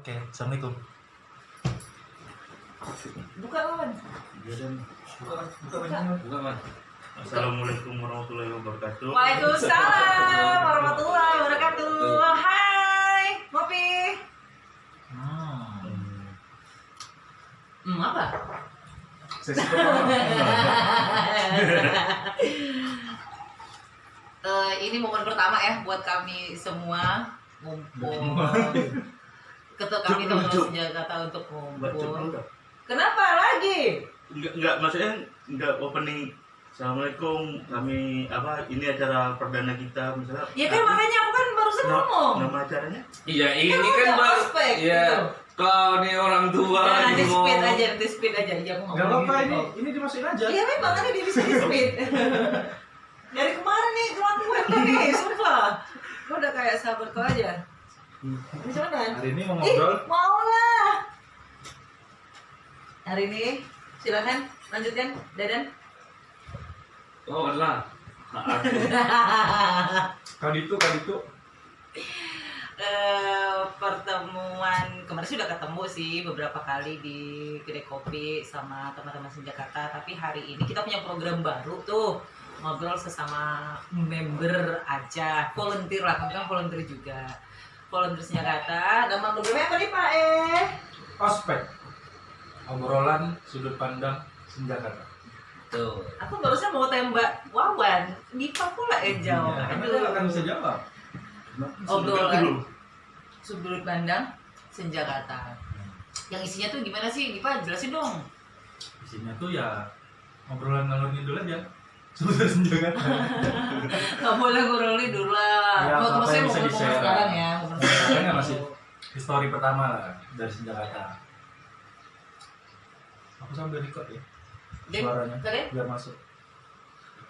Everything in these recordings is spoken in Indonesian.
Oke, assalamualaikum. Buka Wan. Buka man. Assalamualaikum warahmatullahi wabarakatuh. Waalaikumsalam warahmatullahi wabarakatuh. Hai, ngopi. Apa? Sesi pertama. Ini momen pertama ya buat kami semua ngumpul. Kami Donor Senjata untuk ngumpul. Kenapa lagi? Enggak maksudnya enggak opening. Assalamualaikum, kami ini acara perdana kita misalnya. Ya kan makanya aku kan barusan ngomong. Nama acaranya? Iya, ini Kan kan udah baru. ospek, Iya. gitu. Kalau nih orang tua Ya, nanti ngomong. speed aja. Iya, aku ngomong. Gak apa-apa gitu. ini dimasukin aja. Iya memang kan dia bisa di speed. Dari kemarin nih kelakuan lo nih, sumpah. Lo udah kayak sahabat kau aja. Gimana? Hari ini mau ngobrol. Mau lah. Hari ini silakan lanjutkan, Dadan. Oh, lah. Kaditu. Pertemuan kemarin sudah ketemu sih beberapa kali di kedai kopi sama teman-teman Senjakarta, tapi hari ini kita punya program baru tuh, ngobrol sesama member aja, volunteer lah, kami kan volunteer juga, volunteer Senjakarta. Nama programnya apa nih Pak Ospek. Obrolan sudut pandang Senjakarta. Tuh. Aku barusan mau tembak Wawan, Dipa pula yang jawab. Karena dia akan bisa jawab. Obrolan sudut pandang Senjakarta. Yang isinya tuh gimana sih, Dipa jelasin dong. Isinya tuh ya obrolan ngalor ngidul aja. Seputar Senjakarta. Nggak boleh nguruli dulu lah. Ya, apa-apa Maksudnya yang bisa mau di-share. sekarang ya. Sekarang masih histori pertama lah dari Senjakarta. Aku sambil record ya suaranya biar masuk.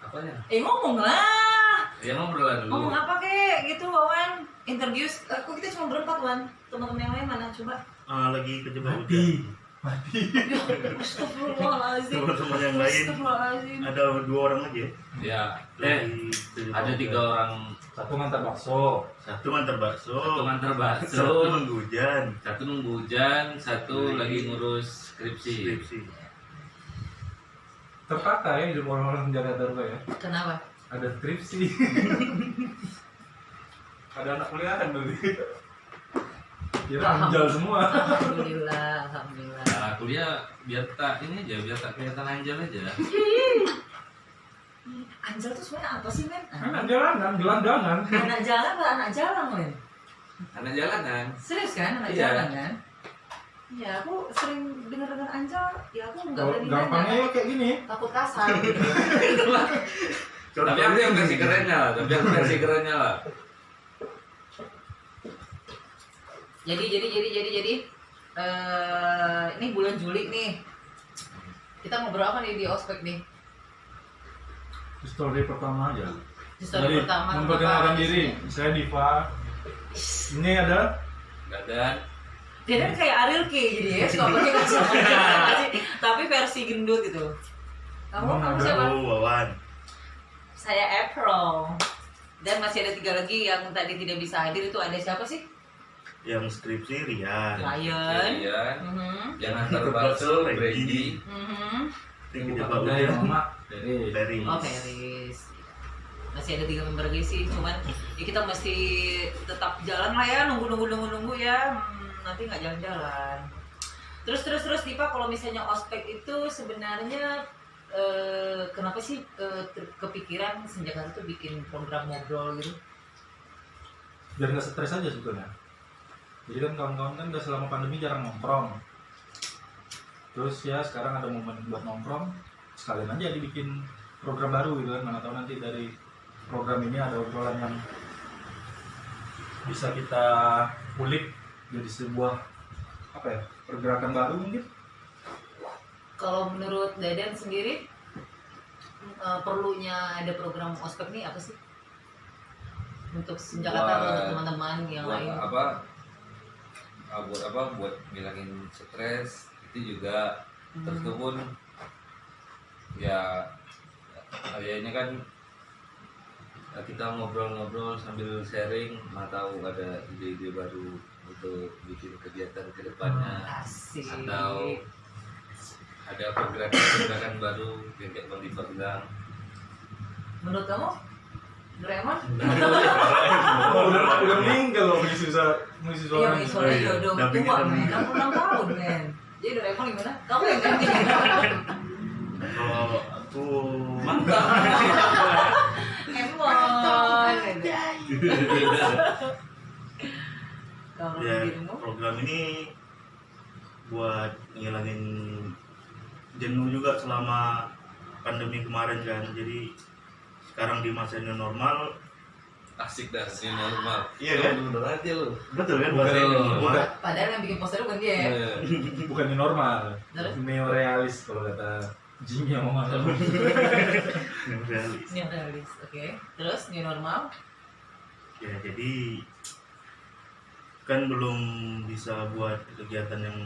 Apanya? Ngomong lah. Ya ngobrolan dulu. Ngomong apa kek gitu Wawan. Introduce. Kok kita cuma berempat Wan. Teman-teman yang lain mana coba. Lagi kejebak Mati. Ya, astagfirullahaladzim. Teman-teman yang lain. Astagfirullahaladzim. Ada 2 orang lagi ya? Ya. Lagi kejebak Ada 3 hujan. orang. Satu ngantar bakso. Satu nganter bakso. Satu nganter bakso. Satu nunggu hujan. Satu nunggu hujan, satu lagi ngurus skripsi. Tertata ya hidup orang-orang Jakarta Rupa ya. Kenapa? Ada skripsi. Ada anak kuliahan berarti. Kira anjal semua. Alhamdulillah. Nah, kuliah biar tak ini aja, biar tak kelihatan anjal aja. Anjal tuh sebenarnya apa sih men? Anak jalanan, gelandangan. Anak jalan atau anak jalan men? Anak jalanan. Serius kan anak Iya. jalan kan? Ya aku sering dengar anjal, ya aku nggak berani Gampangnya nanya. ya kayak gini. Takut kasar. Tapi aku yang versi kerennya lah, Jadi ini bulan Juli nih. Kita ngobrol apa nih di ospek nih? Story pertama aja. Story pertama. Memperkenalkan diri. Saya Diva. Ini ada Dadan. Dia kan kayak Ariel K jadi ya, suka pakai kacamata. Tapi versi gendut gitu. Kamu siapa? Aku Wawan. Saya April. Dan masih ada 3 lagi yang tadi tidak bisa hadir, itu ada siapa sih? Yang skripsi Rian. Lion. Iya. Mhm. Yang antar bakso, Brady. Mhm. Yang kejebak dari hujan. Mama. Dari Oh, Feris. Masih ada 3 member lagi sih, cuman ya kita mesti tetap jalan lah ya, nunggu ya. Nanti nggak jalan-jalan. Terus Dipa, kalau misalnya ospek itu sebenarnya kenapa sih kepikiran Senjakarta tuh bikin program ngobrol gitu? biar nggak stres aja sebetulnya. Jadi kan kawan-kawan kan udah selama pandemi jarang nongkrong. Terus ya sekarang ada momen buat nongkrong, sekalian aja dibikin program baru gitu kan. Mana tahu nanti dari program ini ada obrolan yang bisa kita ulik jadi sebuah pergerakan baru mungkin. Kalau menurut Dadan sendiri perlunya ada program ospek nih apa sih? Untuk Senjakarta atau untuk teman-teman yang buat lain? buat ngilangin stres itu juga. Terus itu pun ya ini kan kita ngobrol-ngobrol sambil sharing, nggak tahu ada ide-ide baru untuk bikin kegiatan ke depannya Asik. atau ada pergerakan baru yang kayak Bang Dipa bilang. Menurut kamu, Doraemon? Oh, udah meninggal loh mengisi suara Iya, suara. soalnya iya. udah Dubbingnya tua, udah men. meninggal. 66 tahun, men. Jadi Doraemon gimana? Kamu yang ganti. Kalau aku Emon. Kalau ya dirimu? program ini buat ngilangin jenuh juga selama pandemi kemarin kan. Jadi sekarang di masa new normal, Asik dah, new normal. Iya kan? Bener aja lu. betul kan Bukan, bahasa new normal. bukan. Padahal yang bikin poster bukan dia ya. Bukan new normal, Terus? neorealis kalau kata Jimmy yang ngomong. New realis. New realis, oke. Terus new normal? Ya jadi kan belum bisa buat kegiatan yang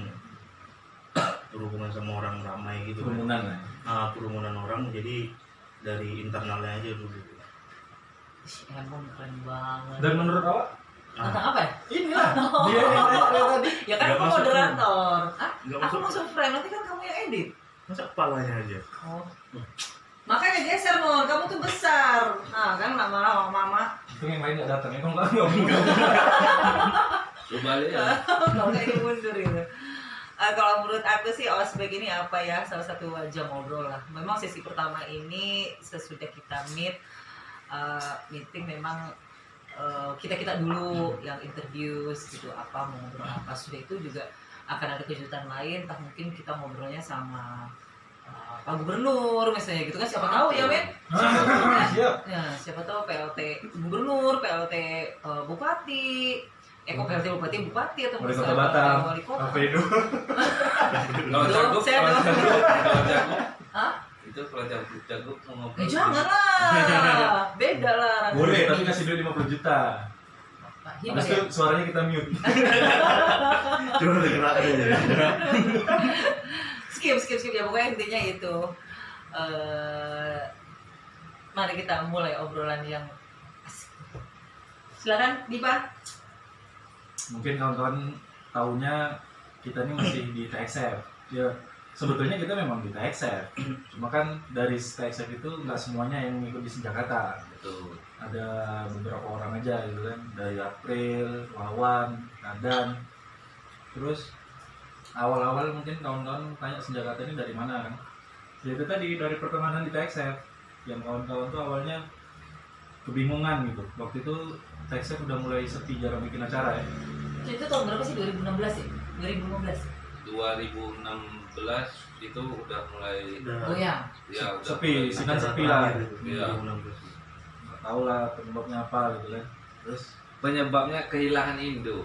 berhubungan sama orang ramai gitu kan. Kerumunan lah. Kerumunan orang, jadi dari internalnya aja dulu. Ih, Emon keren banget. Dan menurut awak Tentang apa ya? inilah dia yang tadi. Ya kan Nggak aku masuk moderator. Nggak Aku masuk. masuk frame, nanti kan kamu yang edit. Masa kepalanya aja? Oh. Makanya geser, Mon. Kamu tuh besar. Nah, kan lama-lama mama. Itu yang lain nggak datang ya, kamu nggak mungkin. Lu balik ya. Kalau kayak ini mundur gitu. Kalau menurut aku sih ospek ini apa ya, salah satu wajah ngobrol lah. Memang sesi pertama ini sesudah kita meeting memang kita dulu yang interviews gitu, apa mau ngobrol apa. Sudah itu juga akan ada kejutan lain, entah mungkin kita ngobrolnya sama Pak Gubernur misalnya gitu kan, siapa tahu ya men. Siap. Ya, siapa tahu PLT Gubernur, PLT Bupati, kok PLT Bupati atau Wali Kota misalnya Batam. Wali Kota. Alfredo. Kalau cagup, Saya kalau dong. cagup, Hah? itu kalau cagup mau ngobrol. Jangan lah, beda lah. Boleh, tapi kasih duit 50 juta. Hibah Habis ya? itu suaranya kita mute. Cuma gerak aja. Skip ya, pokoknya intinya itu. Mari kita mulai obrolan yang asik. Silakan Dipa. Mungkin kawan-kawan taunya kita ini masih di TXF. Ya, sebetulnya kita memang di TXF. Cuma kan dari TXF itu nggak semuanya yang mengikuti Senjakata. Betul. Ada beberapa orang aja gitu kan, dari April, Wawan, Nadan. Terus awal-awal mungkin kawan-kawan tanya Senjakata ini dari mana kan? Ya itu tadi dari pertemanan di TXF. Yang kawan-kawan tuh awalnya kebingungan gitu. Waktu itu TXF udah mulai sepi, jarang bikin acara ya. Itu tahun berapa sih? 2016 ya? 2015. 2016 itu udah mulai Goyang. ya udah Sepi, mulai- sinan sepi lah. Iya. Nggak tahu lah penyebabnya apa gitu kan. Terus Penyebabnya kehilangan Indo.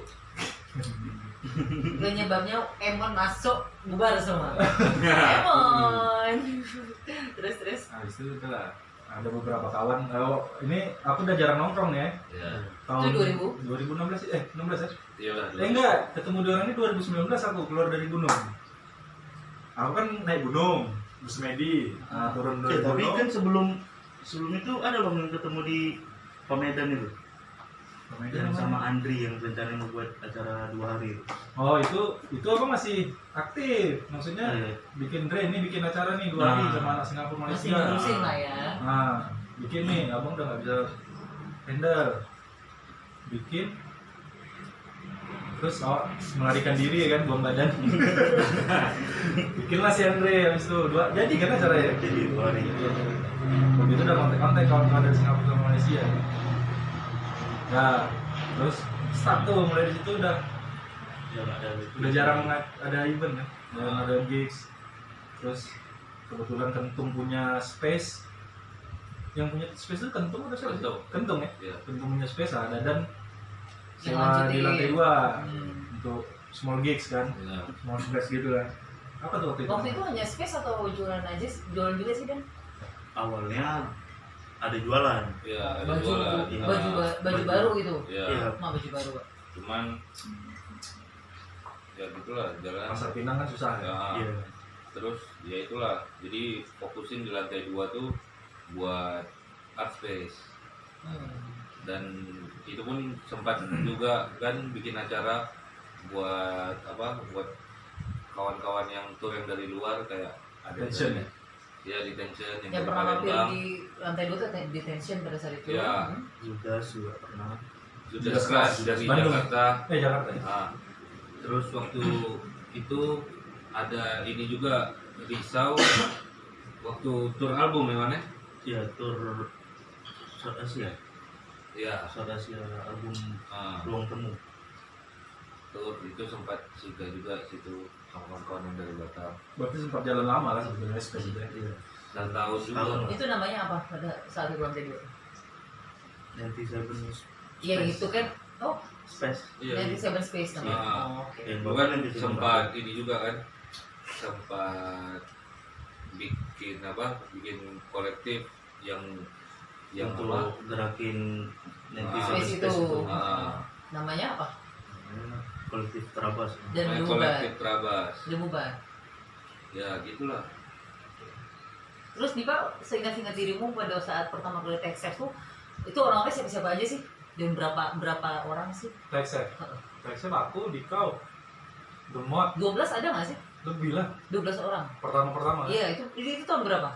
Penyebabnya Emon masuk bubar semua. Emon. Terus. habis itu lah ada beberapa kawan. Ini aku udah jarang nongkrong nih ya. Ya. Tahun Itu 2016 16 ya? Iya lah. Enggak, ketemu dia orang ini 2019 aku keluar dari gunung. Aku kan naik gunung, bus medi, turun dari Tapi gunung. kan sebelum itu ada loh yang ketemu di Pamedan itu. Kemudian Yang apa? sama Andri yang rencananya mau buat acara 2 hari itu. Oh itu apa masih aktif, maksudnya Iya. bikin ini bikin acara nih 2 hari Nah. sama anak Singapura Masih Malaysia. ngurusin lah ya. Nah, bikin nih, abang udah nggak bisa handle, bikin, terus melarikan diri ya kan, buang badan. Bikinlah si Andre habis itu jadi kan acara ya. Jadi 2 hari. Waktu itu udah kontak-kontak kawan-kawan dari Singapura sama Malaysia. Nah, terus start tuh mulai di situ udah Ya, nggak ada. jarang ada event kan, jarang ada gigs. Terus kebetulan Kentung punya space, yang punya space itu Kentung ada siapa sih? Kentung. Kentung ya, Iya. Kentung punya space ada dan Yang sewa lanjutin. di lantai 2 Hmm. untuk small gigs kan, Ya. small space gitu kan. Apa tuh waktu itu? Waktu itu hanya space atau jualan aja? Jualan juga sih Dan? Awalnya ada jualan. Ya, ada Baju, jualan. baju baru gitu. Ya, Iya. Mah baju baru. Pak. cuman ya gitulah jalan. Pasar Pinang kan susah ya. Ya, Iya. terus ya itulah. Jadi fokusin di lantai 2 tuh buat art space. Hmm. Dan itu pun sempat juga kan bikin acara buat apa? Buat kawan-kawan yang tur yang dari luar kayak ada Detention dari- ya detention yang Yang dari pernah mampir Palembang. di lantai 2 tuh detention pada saat itu. Ya. Judas juga pernah. Sudah keras dari Bandung. Jakarta. Jakarta ya. Nah, terus waktu itu ada ini juga Risau waktu tur album ya mana? Ya tur South Asia. Ya, South Asia album ah, Ruang Temu. tur itu sempat singgah juga situ sama kawan-kawan yang dari Batam. Berarti sempat jalan lama lah sebenarnya space itu. Iya. Dan tahun juga. Tahun. Itu namanya apa pada saat itu lantai 2? 97 Iya itu kan. Oh, Space. Iya. 97 Space namanya. Ah. Oh, oke. Yang Bukan bahkan yang sempat ini juga kan, sempat bikin apa? Bikin kolektif yang apa? untuk gerakin netizen Space space itu. itu. Ah, Namanya apa? Kolektif Terabas. Dan namanya berubah. kolektif Trabas. Udah bubar. Ya gitulah. Terus Dipa, seingat-ingat dirimu pada saat pertama kali take safe tuh, itu orang-orang siapa-siapa aja sih? Dan berapa orang sih? Texas aku di kau Demot 12 ada nggak sih? lebih lah 12 orang. pertama Iya, itu tahun berapa?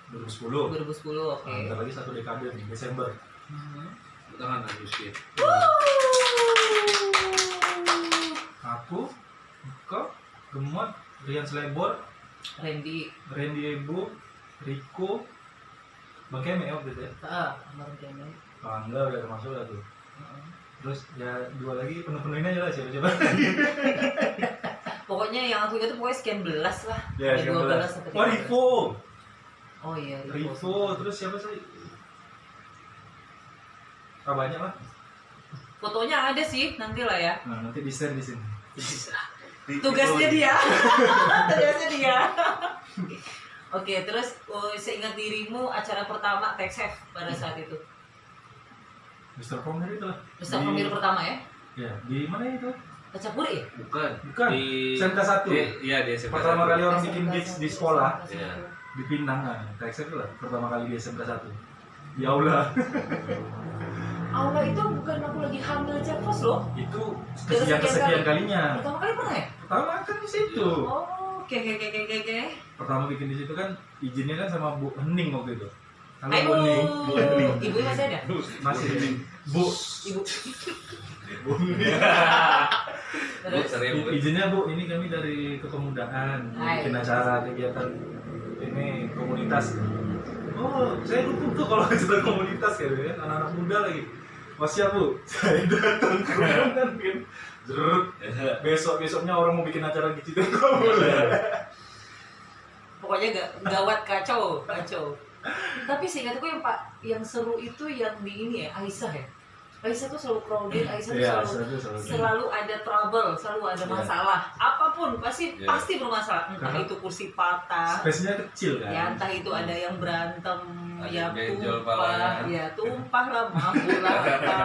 2010. 2010, oke. Bentar lagi 1 dekade nih, Desember. Mhm. Tangan Agustin. Aku, kau, Demot, Rian Slebor, Randy, Randy Ebu, Rico, Bang Keme ya waktu itu ya. kemarin kayaknya. Enggak, udah termasuk lah tuh. Mhm. Terus ya 2 lagi penuh-penuhin aja lah siapa-siapa. Pokoknya yang aku ingat tuh pokoknya sekian belas lah. Ya, Kayak 12 sampai 13. Oh, Rivo. Oh iya, Rivo, terus siapa sih? Ah, banyak lah. Fotonya ada sih, nanti lah ya. Nah, nanti di-share di sini. Tugasnya dia. Tugasnya dia. Oke, terus seingat dirimu acara pertama take safe pada saat itu. Mr. Prom itu lah. Besar pemilu pertama ya? Ya, di mana itu? Kacapuri ya? Bukan. Bukan. Di SMK 1. Iya di SMK Pertama 1. kali orang bikin gigs di sekolah Iya. di Pinang kan. Texas itu lah pertama kali di SMK 1. Di aula. Aula itu bukan aku lagi hamil Javos loh. Itu Dari kesekian sekian kalinya. Pertama kali pernah ya? Pertama kan di situ. Oh, oke. Pertama bikin di situ kan izinnya kan sama Bu Hening waktu itu. Halo Hai Bu Bu. Hening. Bu Hening. Ibu masih ada? Masih Hening. Bu. Ibu. Bu Hening. Terus? Sering Izinnya Bu, ini kami dari kepemudaan mau Hai. bikin acara kegiatan ini komunitas. Oh, saya dukung tuh kalau acara komunitas ya, anak-anak muda lagi. Oh siap Bu, saya datang ke rumah kan Jeruk. Besok-besoknya orang mau bikin acara di situ kok boleh. Pokoknya gawat kacau. Tapi seingatku yang seru itu yang di ini ya, Aisyah ya. Aisyah tuh selalu crowded, Aisyah tuh Iya, selalu selalu ada trouble, selalu ada Iya. masalah. Apapun pasti Iya. pasti bermasalah. Entah Karena itu kursi patah, Space-nya kecil kan. ya entah itu ada yang berantem, Ada ya yang benjol tumpah, palanya. ya tumpah lah, mabuk lah, apa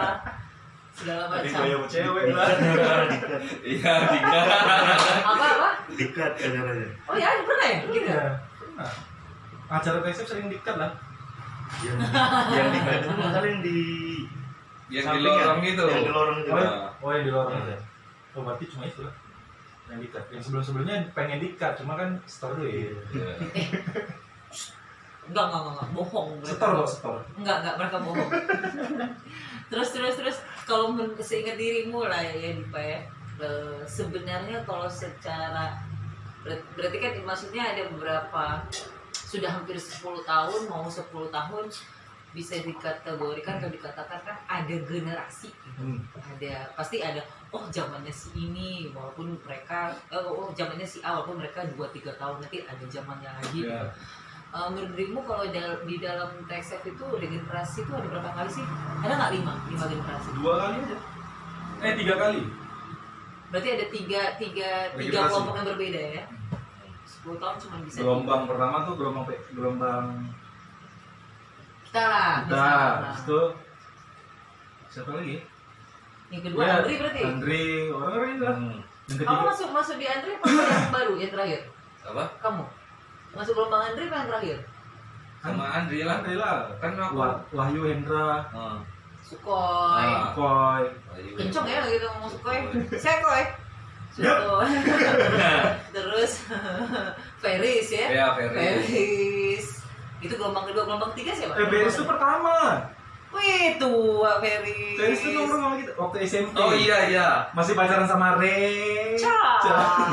segala Tadi macam. kayak cewek lah. Iya tiga. Apa? Dikat acaranya. Oh ya, pernah ya? Gitu. Iya, pernah. Acara TSF sering dikat lah. Yang dikat itu masalah yang di Yang di samping ya? lorong itu. Yang di lorong itu. Oh yang di lorong aja. Oh berarti cuma itu lah yang dikat. Yang sebelum-sebelumnya pengen dikat, cuma kan store dulu ya. Iya. Enggak, bohong. Store kok store. Enggak, mereka bohong. terus kalau seingat dirimu lah ya Dipa ya. Sebenarnya kalau secara berarti kan maksudnya ada beberapa sudah hampir 10 tahun mau 10 tahun bisa dikategorikan atau dikatakan kan ada generasi gitu. Ada pasti ada zamannya si ini walaupun mereka zamannya si A walaupun mereka 2-3 tahun nanti ada zamannya lagi. Ya. Menurut dirimu kalau di dalam TXF itu regenerasi itu ada berapa kali sih? Ada nggak 5 generasi? 2 kali aja. 3 kali. Berarti ada tiga Regenerasi. kelompok yang berbeda ya? 10 tahun cuma bisa Gelombang pertama tuh gelombang kita lah. kita. misalnya. Habis itu siapa lagi? Yang kedua Ya, Andri berarti. Andri, orang-orang itu lah. Yang Kamu ketiga masuk di Andri apa yang baru yang terakhir? Apa? Kamu masuk gelombang Andri apa yang terakhir? Sama Andri lah. Andri lah. Kan aku. Wahyu Hendra, Sukoy. Ah. Koy. Kenceng ya gitu ngomong Sukoy. Saya Koy. Contoh. Terus Feris ya. Ya, Feris. Feris. Itu gelombang kedua, gelombang ketiga siapa? Feris itu pertama. Wih, tua Feris. Feris itu nomor sama kita waktu SMP. Oh iya. Masih pacaran sama Re. Cah.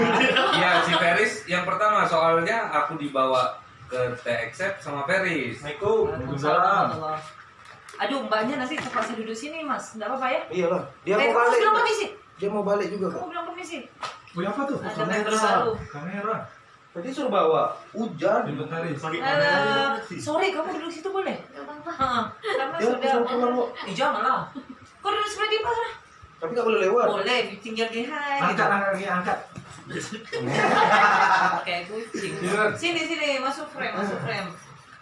Iya, si Feris yang pertama soalnya aku dibawa ke TXF sama Feris. Assalamualaikum. Waalaikumsalam. Aduh, mbaknya nanti terpaksa duduk sini, Mas. Enggak apa-apa ya? Iyalah, dia Kamu mau balik. bilang permisi. Dia mau balik juga kok. Kamu bilang permisi. Wih, apa tuh? Ada member baru. Kamera. Tadi suruh bawa hujan. Inventaris. Pakai Halo. kamera sih. Sorry, kamu duduk situ boleh? Heeh. Karena Ya, sudah. pulang kok. Jangan lah. Kau duduk sebelah dia lah. Tapi nggak boleh lewat. Boleh, tinggal di hai. Angkat, angkat. Kayak kucing. Iya. Sini, masuk frame.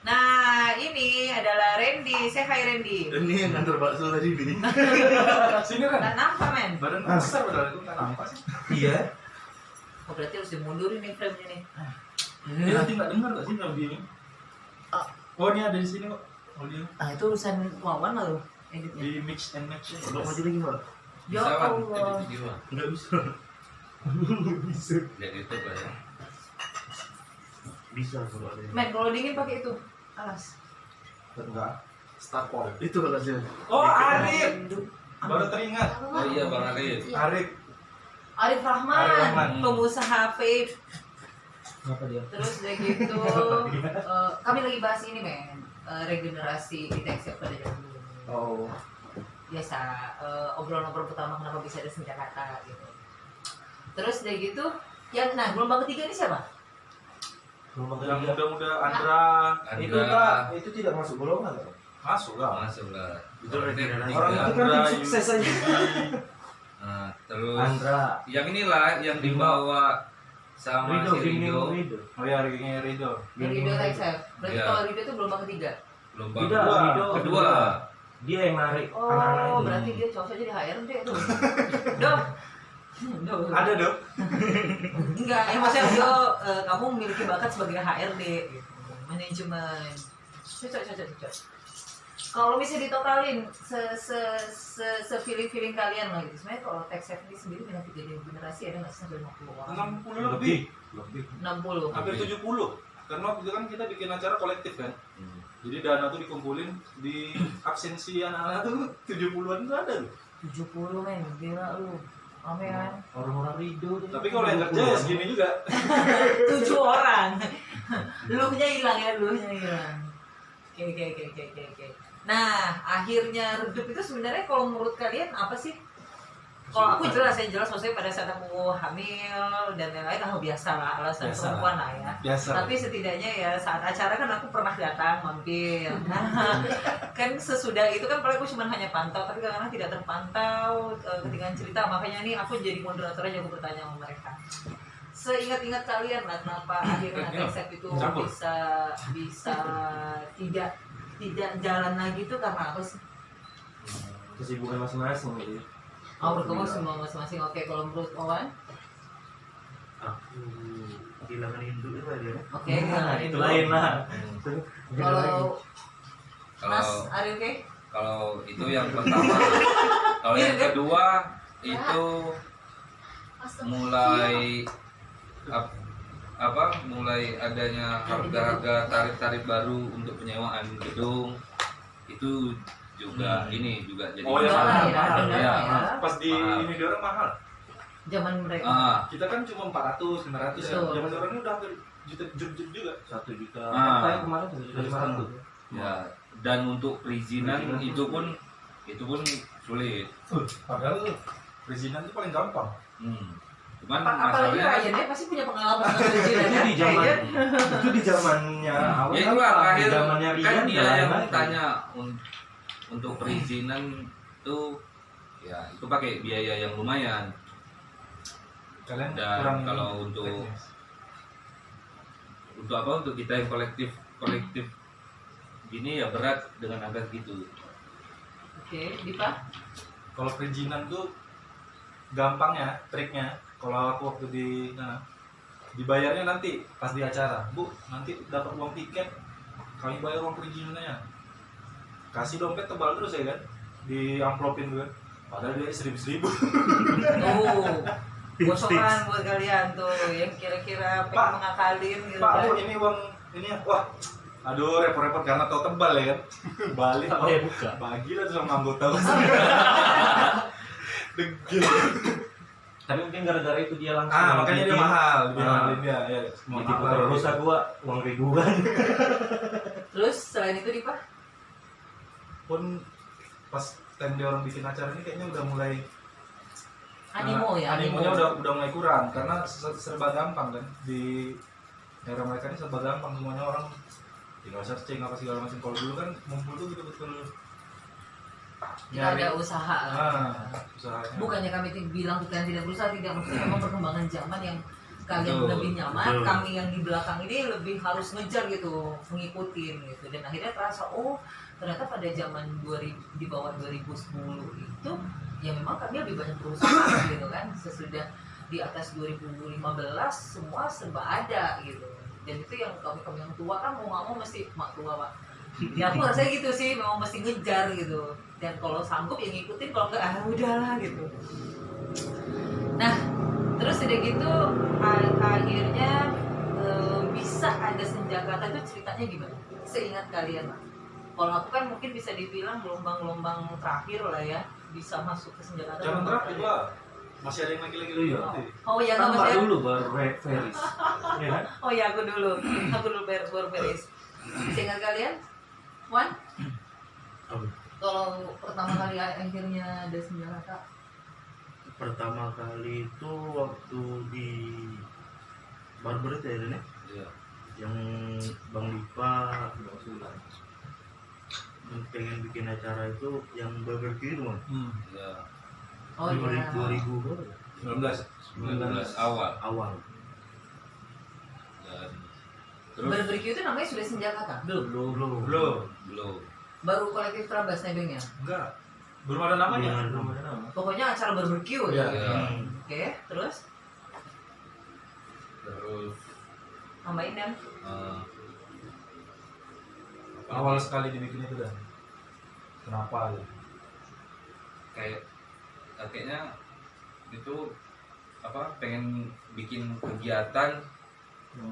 Nah, ini adalah Randy. Say hi Randy. Dan ini yang ngantar bakso tadi nih. Sini kan. Nggak nampak men. Badan besar padahal itu nggak nampak sih. Iya. Oh, berarti harus dimundurin nih frame-nya nih. Nanti nggak dengar nggak sih audio ini? Oh, ini ada di sini kok audio. Ah, itu urusan Wawan lah lo editnya. Di mix and match. Belum maju lagi Mbak. Ya Bisa kan Allah. edit video Wan? Enggak bisa. Lihat YouTube lah ya. Bisa kalau ada. Men, kalau dingin pakai itu. Alas. Enggak. Starport. Itu alasnya. Oh, Arif. Baru teringat. Oh iya Bang Arif. Arif. Arif Rahman, Arif Rahman. pengusaha vape. Kenapa dia? Terus udah gitu, kami lagi bahas ini men, regenerasi deteksi pada zaman dulu. Oh. Biasa obrolan-obrolan pertama kenapa bisa ada senjata gitu. Terus udah gitu, yang gelombang ketiga ini siapa? Yang muda-muda Andra. Itu Kak, itu tidak masuk golongan kan? Masuk lah. Masuk lah. Itu regenerasi. Tiga. Orang itu kan Andra, tim sukses aja. Nah, terus Andra. yang inilah yang dibawa sama Rido, si Rido. Rido. Oh ya, Rido. Rido Taisef. Berarti Iya. kalau Rido itu gelombang ketiga. Gelombang Tidak, Rido kedua. Dia yang narik anak-anak Oh, itu. berarti dia cocok jadi HRD tuh. Dok. Ada dong. Enggak, maksudnya dia kamu memiliki bakat sebagai HRD gitu. Manajemen. Cocok. Kalau misalnya ditotalin se feeling kalian lah gitu. Sebenarnya kalau tech safety sendiri dengan 3 generasi ada nggak sih sampai 50 orang? 60 lebih. 60. Hampir 70. Karena waktu itu kan kita bikin acara kolektif kan. Jadi dana tuh dikumpulin di absensi anak-anak tuh 70-an tuh ada tuh. 70 men, gila lu. Ame kan? Orang-orang Rido. Tapi kalau yang kerja ya segini juga. 7 orang. Lu-nya hilang ya, lu-nya hilang. Oke. Nah, akhirnya redup itu sebenarnya kalau menurut kalian apa sih? Kalau aku jelas maksudnya pada saat aku hamil dan lain-lain biasa lah alasan Biasa perempuan lah ya. Biasa. Tapi setidaknya ya saat acara kan aku pernah datang mampir. Nah, kan sesudah itu kan paling aku cuma hanya pantau, tapi kadang-kadang tidak terpantau ketika cerita. Makanya nih aku jadi moderator aja, aku bertanya sama mereka. Seingat-ingat kalian lah kenapa akhirnya Tech itu Campur. bisa tidak jalan lagi itu karena apa sih? Kesibukan masing-masing gitu. Oh, menurut kamu semua masing-masing oke. Kalau menurut Owan? Aku kehilangan induk itu dia. Oke, Nah, itu itu lain lah. Kalau Mas Kalau Ari oke? kalau itu yang pertama. Kalau yang kedua itu mulai mulai adanya harga-harga tarif-tarif baru untuk penyewaan gedung itu juga ini juga jadi Oh, ya, Mahal mahal. ya. Pas di Mahal. ini dia orang mahal. Zaman mereka. Kita kan cuma 400, 500 ya. Betul. Zaman orang ini udah hampir juta 1 juta. Ah. Saya kemarin 1.500.000. ya dan untuk perizinan itu pun sulit. Padahal perizinan itu paling gampang. Cuman Apalagi masalahnya Ryan dia pasti punya pengalaman dengan perizinan Itu ya. di zaman Ryan. itu di zamannya awal ya kan, itulah di terakhir zamannya kan Rian dia jalan yang lagi. tanya untuk perizinan itu ya itu pakai biaya yang lumayan. Kalian Dan kurang kalau untuk apa untuk kita yang kolektif gini ya berat dengan harga gitu. Oke, Dipa. kalau perizinan tuh gampang ya triknya. Kalau aku waktu dibayarnya nanti pas di acara, Bu, nanti dapat uang tiket, kami bayar uang perizinannya. Kasih dompet tebal terus ya kan, di amplopin tuh kan. Padahal dia 1.000. Oh. bosokan buat kalian tuh yang kira-kira pengen Pak, mengakalin gitu Pak, kan. Bu, ini uang ini ya. Wah, aduh repot-repot karena tau tebal ya kan. Balik Oh ya buka. bagi lah tuh sama anggota. Degil. Tapi mungkin gara-gara itu dia langsung. Makanya dia mahal, lebih Ah. mahal dia ya. Mohon Gitu, maaf lah. kalau dosa gua uang ribuan. Terus selain itu Dipa? Pun pas time dia orang bikin acara ini kayaknya udah mulai Animo ya, animonya udah mulai kurang karena serba gampang kan di era mereka ini serba gampang, semuanya orang tinggal searching apa segala macam. Kalau dulu kan ngumpul tuh betul-betul Tidak ada usaha lah. usahanya. Bukannya kami bilang kalian tidak berusaha, tidak, maksudnya memang perkembangan zaman yang kalian Betul, lebih nyaman, betul. kami yang di belakang ini lebih harus ngejar gitu, mengikutin gitu. Dan akhirnya terasa, oh ternyata pada zaman 2000, di bawah 2010 itu ya memang kami lebih banyak berusaha gitu kan. Sesudah di atas 2015 semua serba ada gitu. Dan itu yang kami yang tua kan mau nggak mau mesti mak tua pak. Ya aku rasanya gitu sih, memang mesti ngejar gitu. Dan kalau sanggup ya ngikutin, kalau enggak udahlah gitu. Nah, terus udah gitu akhirnya bisa ada Senjakata itu ceritanya gimana? Seingat kalian lah. Kalau aku kan mungkin bisa dibilang gelombang-gelombang terakhir lah ya, bisa masuk ke Senjakata. Jangan terakhir lah, masih ada yang lagi-lagi Iya. Oh ya Kan nggak Mbak masih. dulu baru Feris. Ya kan? Oh ya aku dulu baru beres. Seingat kalian, Wan? Apa? Kalau pertama kali akhirnya ada Senjakata, Pertama kali itu waktu di Barber itu ya Dan, ya? Iya. Yang Bang Dipa pengen bikin acara itu yang barbecue itu Bang. Iya. oh iya. 2000 19 19 awal. awal. Dan terus Barbecue itu namanya sudah Senjakata? Belum. belum. Baru kolektif Trabas nebengnya? enggak, belum ada namanya. Belum ada nama. Pokoknya acara barbecue Iya. ya? Iya. Oke, terus? Terus Tambahin Dan? Awal sekali dibikin itu Dan, kenapa ya? kayaknya itu apa pengen bikin kegiatan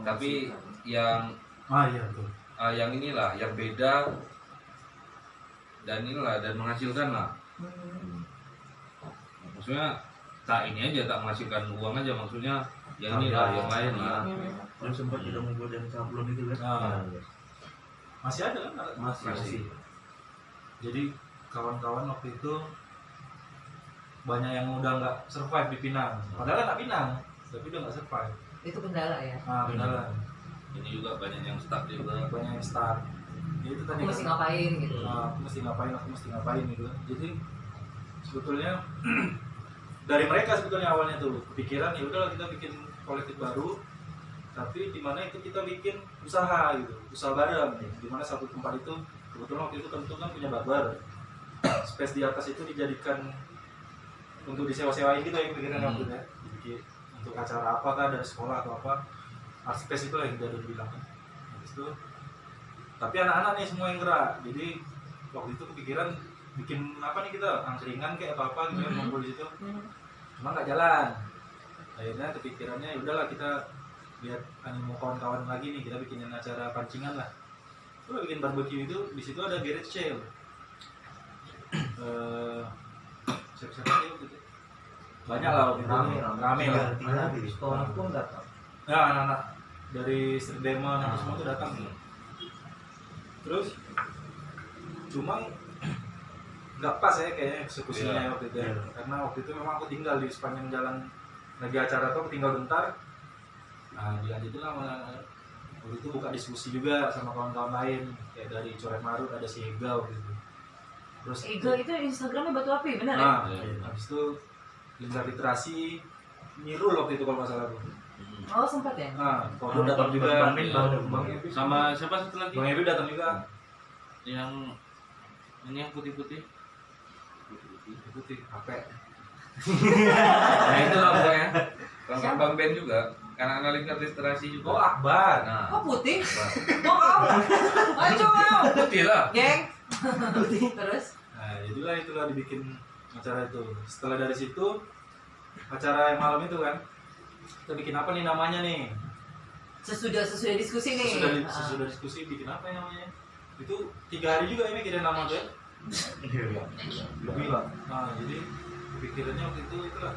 tapi yang Iya betul. yang inilah yang beda dan inilah dan menghasilkan lah, maksudnya tak ini aja tak menghasilkan uang aja, maksudnya yang inilah yang lain lah. Dan sempat kita membuat yang sablon itu kan. Nah, masih ada kan? Masih. Jadi kawan-kawan waktu itu banyak yang udah nggak survive di Pinang. Padahal anak Pinang, tapi udah nggak survive. Itu kendala ya? Kendala. Ini juga banyak yang stuck juga. Banyak yang start. Ya, itu tadi Aku mesti kan. ngapain gitu? Aku mesti ngapain gitu kan. Jadi sebetulnya dari mereka sebetulnya awalnya tuh kepikiran ya udahlah kita bikin kolektif baru, tapi di mana itu kita bikin usaha gitu, usaha bareng. Di mana satu tempat itu kebetulan waktu itu tentu kan punya barber. Space di atas itu dijadikan untuk disewa-sewain gitu ya kepikiran waktu itu ya. Jadi untuk acara apa kan dari sekolah atau apa, art space itu lah yang dia bilang kan. Habis itu tapi anak-anak nih semua yang gerak, jadi waktu itu kepikiran bikin apa nih kita angkringan kayak apa gitu kan, ngumpul di situ, cuma nggak jalan. Akhirnya kepikirannya ya udahlah kita lihat animo kawan-kawan lagi nih, kita bikinin acara pancingan lah. Coba bikin barbecue itu, di situ ada garage sale. Siapa-siapa aja waktu itu? Banyak lah waktu itu, rame lah. Anak sekolah pun datang. Ya anak-anak dari Street Demon itu semua tuh datang. Terus cuma nggak pas ya kayaknya eksekusinya waktu itu ya. Karena waktu itu memang aku tinggal di sepanjang jalan lagi acara tuh, aku tinggal bentar. Nah dilanjutin lah malah waktu itu buka diskusi juga sama kawan-kawan lain kayak dari Coret Marut ada si Ega waktu itu. Terus Ega itu Instagramnya batu api, benar ya? nah, habis itu Linda Literasi Nyirul waktu itu kalau nggak salah tuh. Oh sempat ya? Nah, kalau datang juga, Bang Ebi. Sama siapa satu lagi? Bang Ebi datang juga. Yang ini yang putih-putih. Putih, HP. Nah itu lah pokoknya. Kalau Bang Ben juga, anak-anak lingkar literasi juga. Oh Akbar. Nah, Oh putih? Oh kau? Ayo putih lah. geng. Terus? Nah, itulah dibikin acara itu. Setelah dari situ acara yang malam itu kan, kita bikin apa nih namanya nih? Sesudah diskusi nih. Sesudah diskusi bikin apa ya namanya? Itu 3 hari juga ya mikirin nama tuh ya. Lebih lah. Nah jadi pikirannya waktu itu itulah.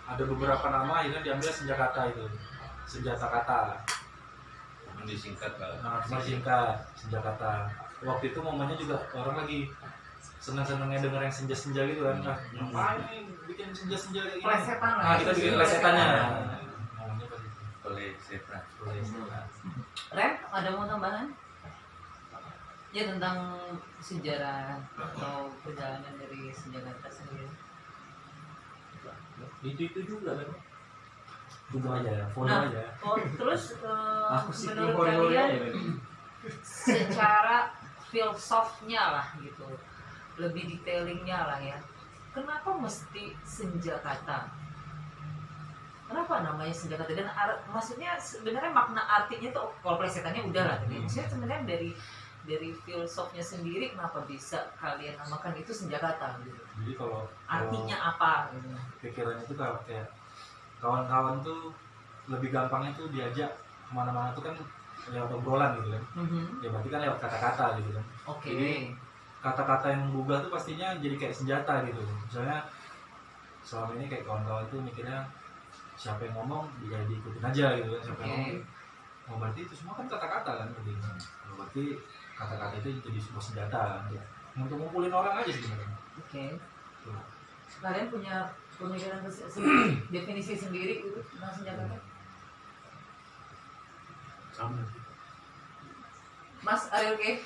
Ada beberapa nama akhirnya diambil senjata itu. Senjata kata. Disingkat lah. Nah, cuma singkat senjata. Waktu itu momennya juga orang lagi senang-senangnya denger yang senja-senja gitu kan. Nah, ngapain nih bikin senja-senja kayak gini? Plesetan lah. Nah, kita bikin plesetannya. Plesetan. Momennya pas itu. Plesetan. Plesetan. Rem, ada mau tambahan? Ya tentang sejarah atau perjalanan dari Senjakata sendiri. Itu juga kan. Tunggu aja, follow Nah, aja. Terus Aku sih menurut hore-hore kalian aja. secara filsofnya lah gitu, lebih detailingnya lah ya, kenapa mesti Senjakata? Kenapa namanya Senjakata? Dan maksudnya sebenarnya makna artinya tuh kalau plesetannya udah lah tadi. Maksudnya sebenarnya dari filsofnya sendiri kenapa bisa kalian namakan itu Senjakata gitu? Jadi kalau Artinya apa gitu? pikirannya itu kalau kayak kawan-kawan tuh lebih gampangnya tuh diajak kemana-mana tuh kan lewat obrolan gitu kan. Ya berarti kan lewat kata-kata gitu kan. Oke. Jadi kata-kata yang menggugah tuh pastinya jadi kayak senjata gitu. Misalnya selama ini kayak kawan-kawan tuh mikirnya siapa yang ngomong dia diikutin aja gitu kan. Siapa yang ngomong, berarti itu semua kan kata-kata kan. Berarti kata-kata itu jadi sebuah senjata kan. Untuk ngumpulin orang aja sebenarnya. Oke. Kalian punya pemikiran sendiri, definisi sendiri gitu tentang Senjakata? Sama. Mas Ariel K.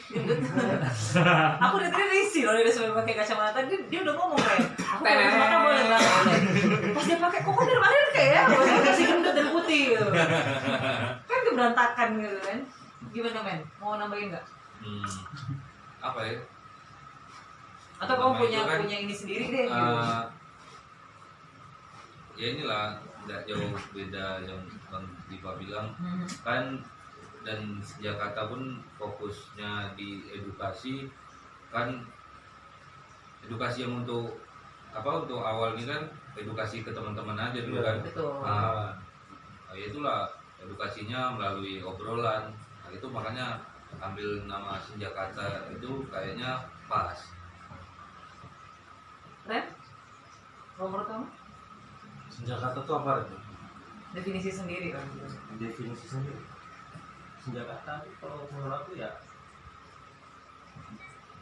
Aku udah tadi risih loh dia sambil pakai kacamata, dia udah ngomong kayak aku pakai kacamata boleh nggak boleh. Pas dia pakai kok dari Ariel K ya, masih gendut dan putih gitu. Kan dia berantakan gitu kan. Gimana men? Mau nambahin nggak? Apa ya? Atau kamu Nama punya itu kan, punya ini sendiri deh? Gitu. Ya inilah nggak jauh beda yang Bang Diva bilang kan, dan Senjakata pun fokusnya di edukasi kan, edukasi yang untuk apa, untuk awal ini kan edukasi ke teman-teman aja dulu kan. Betul. Nah, ya itulah edukasinya melalui obrolan. Nah, itu makanya ambil nama Senjakata itu kayaknya pas. Ren? Kalau menurut kamu? Senjata itu apa itu? Definisi sendiri kan? Definisi sendiri. Senjakata itu kalau menurut aku ya,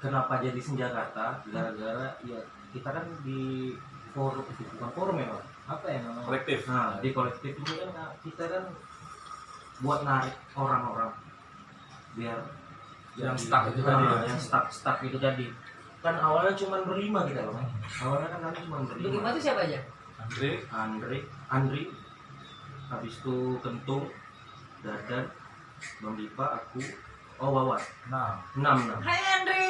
kenapa jadi Senjakata? Gara-gara ya kita kan di forum, bukan forum ya Pak? Apa ya namanya? Kolektif. Nah di kolektif ini kan kita kan buat narik orang-orang biar Yang jadi- stuck itu tadi ya? yang stuck itu tadi. Kan awalnya cuma berlima kita loh. Awalnya kan kami cuma Berlima berlima. itu siapa aja? Andri, habis itu Kentung, Dadan, Bang Dipa, aku, Wawan. Nah, 6. Hai Andri.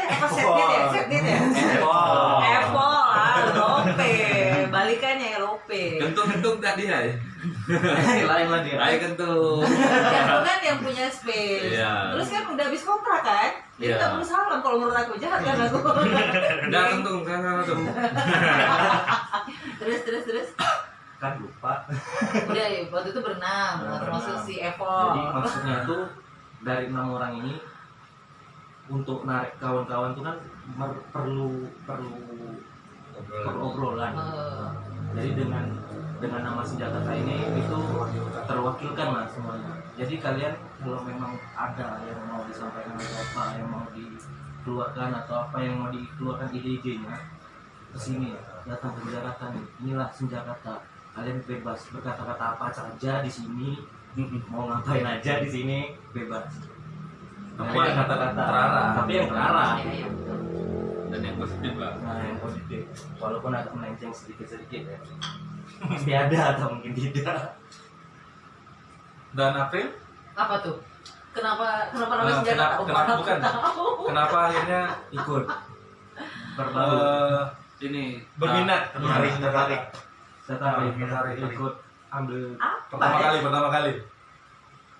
Apa setdit ya? Setdit ya? Wow. Evo lah, Lope. Balikannya ya Lope. Kentung tadi ya. Lain lah dia. Hai Kentung. Yang kan yang punya space. Iya. Terus kan udah habis kontrak kan? Dia Iya. nggak perlu salam kalau menurut aku, jahat kan aku. Udah Kentung sana tuh. Terus. Kan lupa. Udah ya, waktu itu berenam, termasuk si Evo. Jadi maksudnya tuh dari 6 orang ini untuk narik kawan-kawan tuh kan perlu obrolan. Jadi dengan nama Senjakata ini itu terwakilkan lah semuanya. Jadi kalian kalau memang ada yang mau disampaikan atau apa yang mau dikeluarkan atau apa yang mau dikeluarkan ide-idenya ke sini, datang ke Senjakata nih. Inilah Senjakata. Kalian bebas berkata-kata apa saja di sini, mau ngapain aja di sini bebas. Tapi yang kata-kata terarah. tapi yang terarah. Iya, betul. Dan yang positif lah. Nah, yang positif. Walaupun agak melenceng sedikit-sedikit ya. Pasti ada atau mungkin tidak. dan April, Apa tuh? Kenapa namanya Senjakata? kenapa bukan? Kenapa akhirnya Ikut berbau. Ini berminat Tertarik. Tertarik. Ikut ambil pertama kali?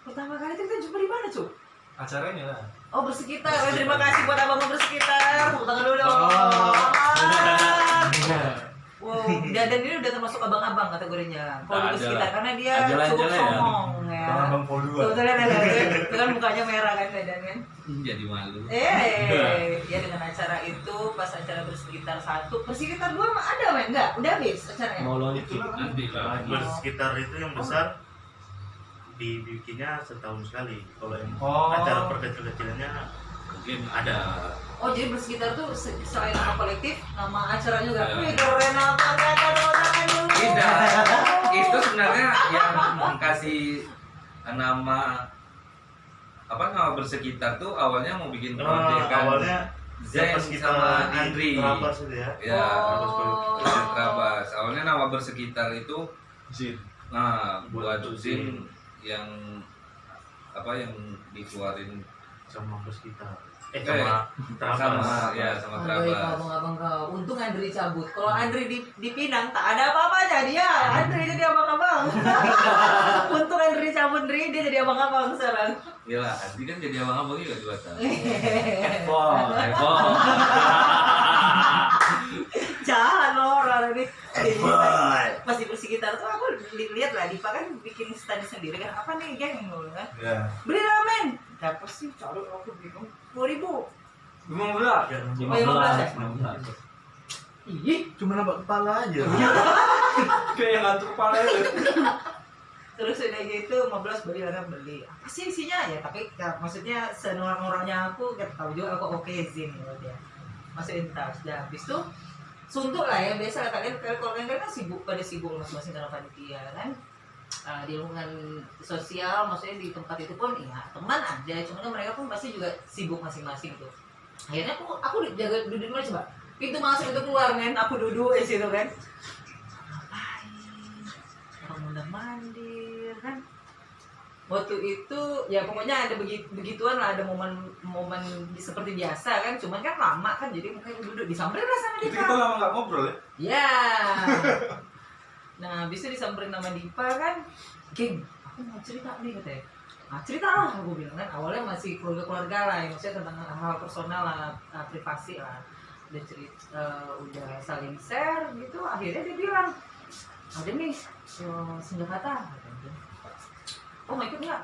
Pertama kali itu kita jumpa di mana, Cuk? Acaranya lah. Oh, bersekitar. Terima kasih buat abang bersekitar. Tepuk tangan dulu dong. Wow, dan ini udah termasuk abang-abang kategorinya. Kalau Ada di sekitar lah. karena dia Ajalan-ajalan cukup ya. sombong ya. Abang Pol 2. Tuh lihat itu kan mukanya merah kan Dadan kan. Jadi malu. Ya dengan acara itu pas acara bersekitar 1, bersekitar 2 mah ada men enggak? Udah habis acaranya. Mau launching Nanti lah. Bersekitar itu yang besar dibikinnya setahun sekali. Kalau yang Oh. acara perkecil-kecilannya Mungkin ada. Oh jadi bersekitar tuh selain nama kolektif, nama acara juga. Ya. Wih keren apa kata orang dulu. Tidak. Itu sebenarnya yang kasih nama bersekitar tuh awalnya mau bikin project kan. awalnya Zen pas kita sama di Andri. Terabas itu ya. Ya, Oh. Terabas. Awalnya nama bersekitar itu Zin. buat Zin yang yang dikeluarin Sama bersekitar. sama Terabas. Baik sama Terabas. abang-abang kau. Untung Andri cabut. Kalau Andri di Pinang tak ada apa-apanya dia. Andri jadi abang-abang. Untung Andri cabut dia jadi abang-abang sekarang. Gila, Andi kan jadi abang-abang juga di Batam. Evo. Jahat loh orang ini. Pas di persekitar tuh aku lihat lah Dipa kan bikin stand sendiri kan. Apa nih geng kan? Ya. Beli ramen. Dapat sih cari aku bingung. 10.000. 15. Oh, 15 ya? 15. Ih, Cuma nambah kepala aja. Kayak yang ngantuk kepala itu. terus udah gitu 15 beli orang beli. Apa sih isinya ya? Tapi ya, maksudnya senorang-norangnya aku gak tahu juga aku oke Zin gitu ya. Masukin tas. Dan habis itu suntuk lah ya biasa lah kalian kalau kalian kan sibuk masing-masing karena panitia kan. Di lingkungan sosial maksudnya di tempat itu pun ya teman aja cuman kan mereka pun pasti juga sibuk masing-masing tuh akhirnya aku jaga duduk dulu coba pintu masuk itu keluar men aku duduk di situ kan ngapain orang udah mandir kan waktu itu ya pokoknya ada begituan lah ada momen seperti biasa kan cuman kan lama kan jadi mukanya duduk disamperin lah sama Itu dia kita lama nggak ngobrol ya. ya. Nah, bisa disamperin nama Dipa kan, geng, aku mau cerita nih katanya. Nah, cerita lah, aku bilang kan, awalnya masih keluarga lah, ya, maksudnya tentang hal personal lah, privasi lah. Udah cerita, udah saling share gitu, akhirnya dia bilang, ada nih, senjata. Oh, mau ikut nggak?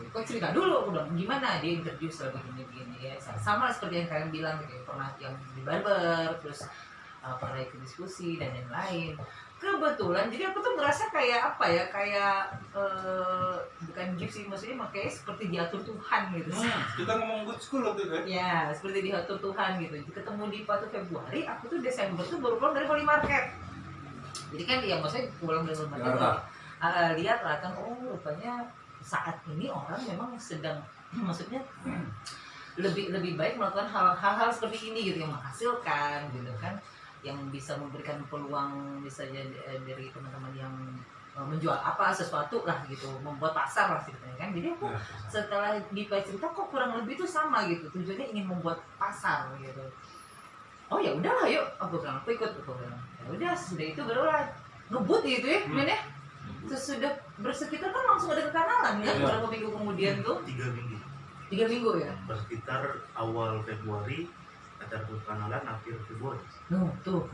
Kok cerita dulu, aku bilang, gimana? Dia introduce lah begini-begini ya. Sama seperti yang kalian bilang, gitu, pernah yang di barber, terus pernah ikut diskusi dan lain-lain. Kebetulan jadi aku tuh merasa kayak apa ya bukan gift sih maksudnya makanya seperti diatur Tuhan gitu Kita ngomong good school waktu itu kan. ya seperti diatur Tuhan gitu ketemu di 1 Februari aku tuh Desember tuh baru pulang dari Bali Market jadi kan ya maksudnya pulang dari Bali Market lihat lah kan oh rupanya saat ini orang memang sedang maksudnya lebih baik melakukan hal-hal seperti ini gitu yang menghasilkan gitu kan yang bisa memberikan peluang misalnya dari teman-teman yang menjual apa sesuatu lah gitu membuat pasar lah ceritanya kan jadi aku setelah Dipa cerita kok kurang lebih tuh sama gitu tujuannya ingin membuat pasar gitu oh ya udahlah yuk aku bilang aku ikut aku bilang ya udah sudah itu barulah ngebut gitu ya mainnya sesudah bersekitar kan langsung ada kekanalan ya beberapa minggu kemudian tuh 3 minggu. 3 minggu ya Bersekitar awal Februari acara perkenalan akhir Februari. tuh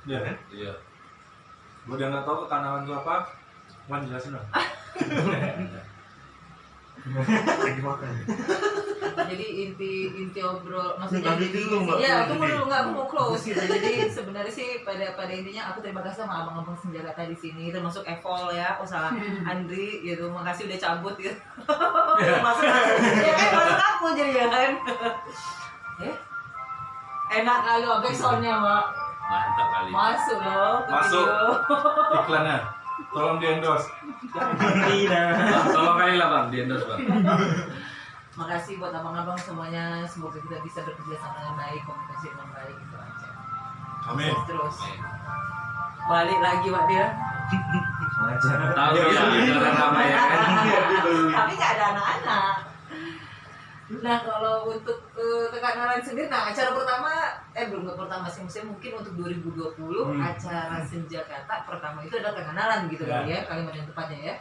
Iya kan? Iya. Gue udah nggak tahu kekanalan itu apa. Wan jelasin dong. Lagi makan. jadi inti obrol maksudnya Tadi dulu, Mbak. ya aku mau close gitu jadi sebenarnya sih pada intinya aku terima kasih sama abang-abang senjata di sini termasuk Evol ya salah Andri gitu makasih udah cabut gitu masuk ya kan masuk aku jadi ya kan enak kali backsoundnya Mbak Mantap kali. masuk loh ke Masuk. video. Iklannya. Tolong di endorse. Tolong kali lah bang, di endorse bang. Makasih buat abang-abang semuanya semoga kita bisa bekerja sama dengan baik komunikasi dengan baik gitu aja Amin. terus balik lagi Pak dia Tahu ya, orang ramai ya kan. tapi nggak ada anak-anak nah kalau untuk kekanalan sendiri nah acara pertama belum pertama sih maksudnya mungkin untuk 2020 acara Senjakata pertama itu adalah kekanalan gitu Ya. kali ya kalimat yang tepatnya ya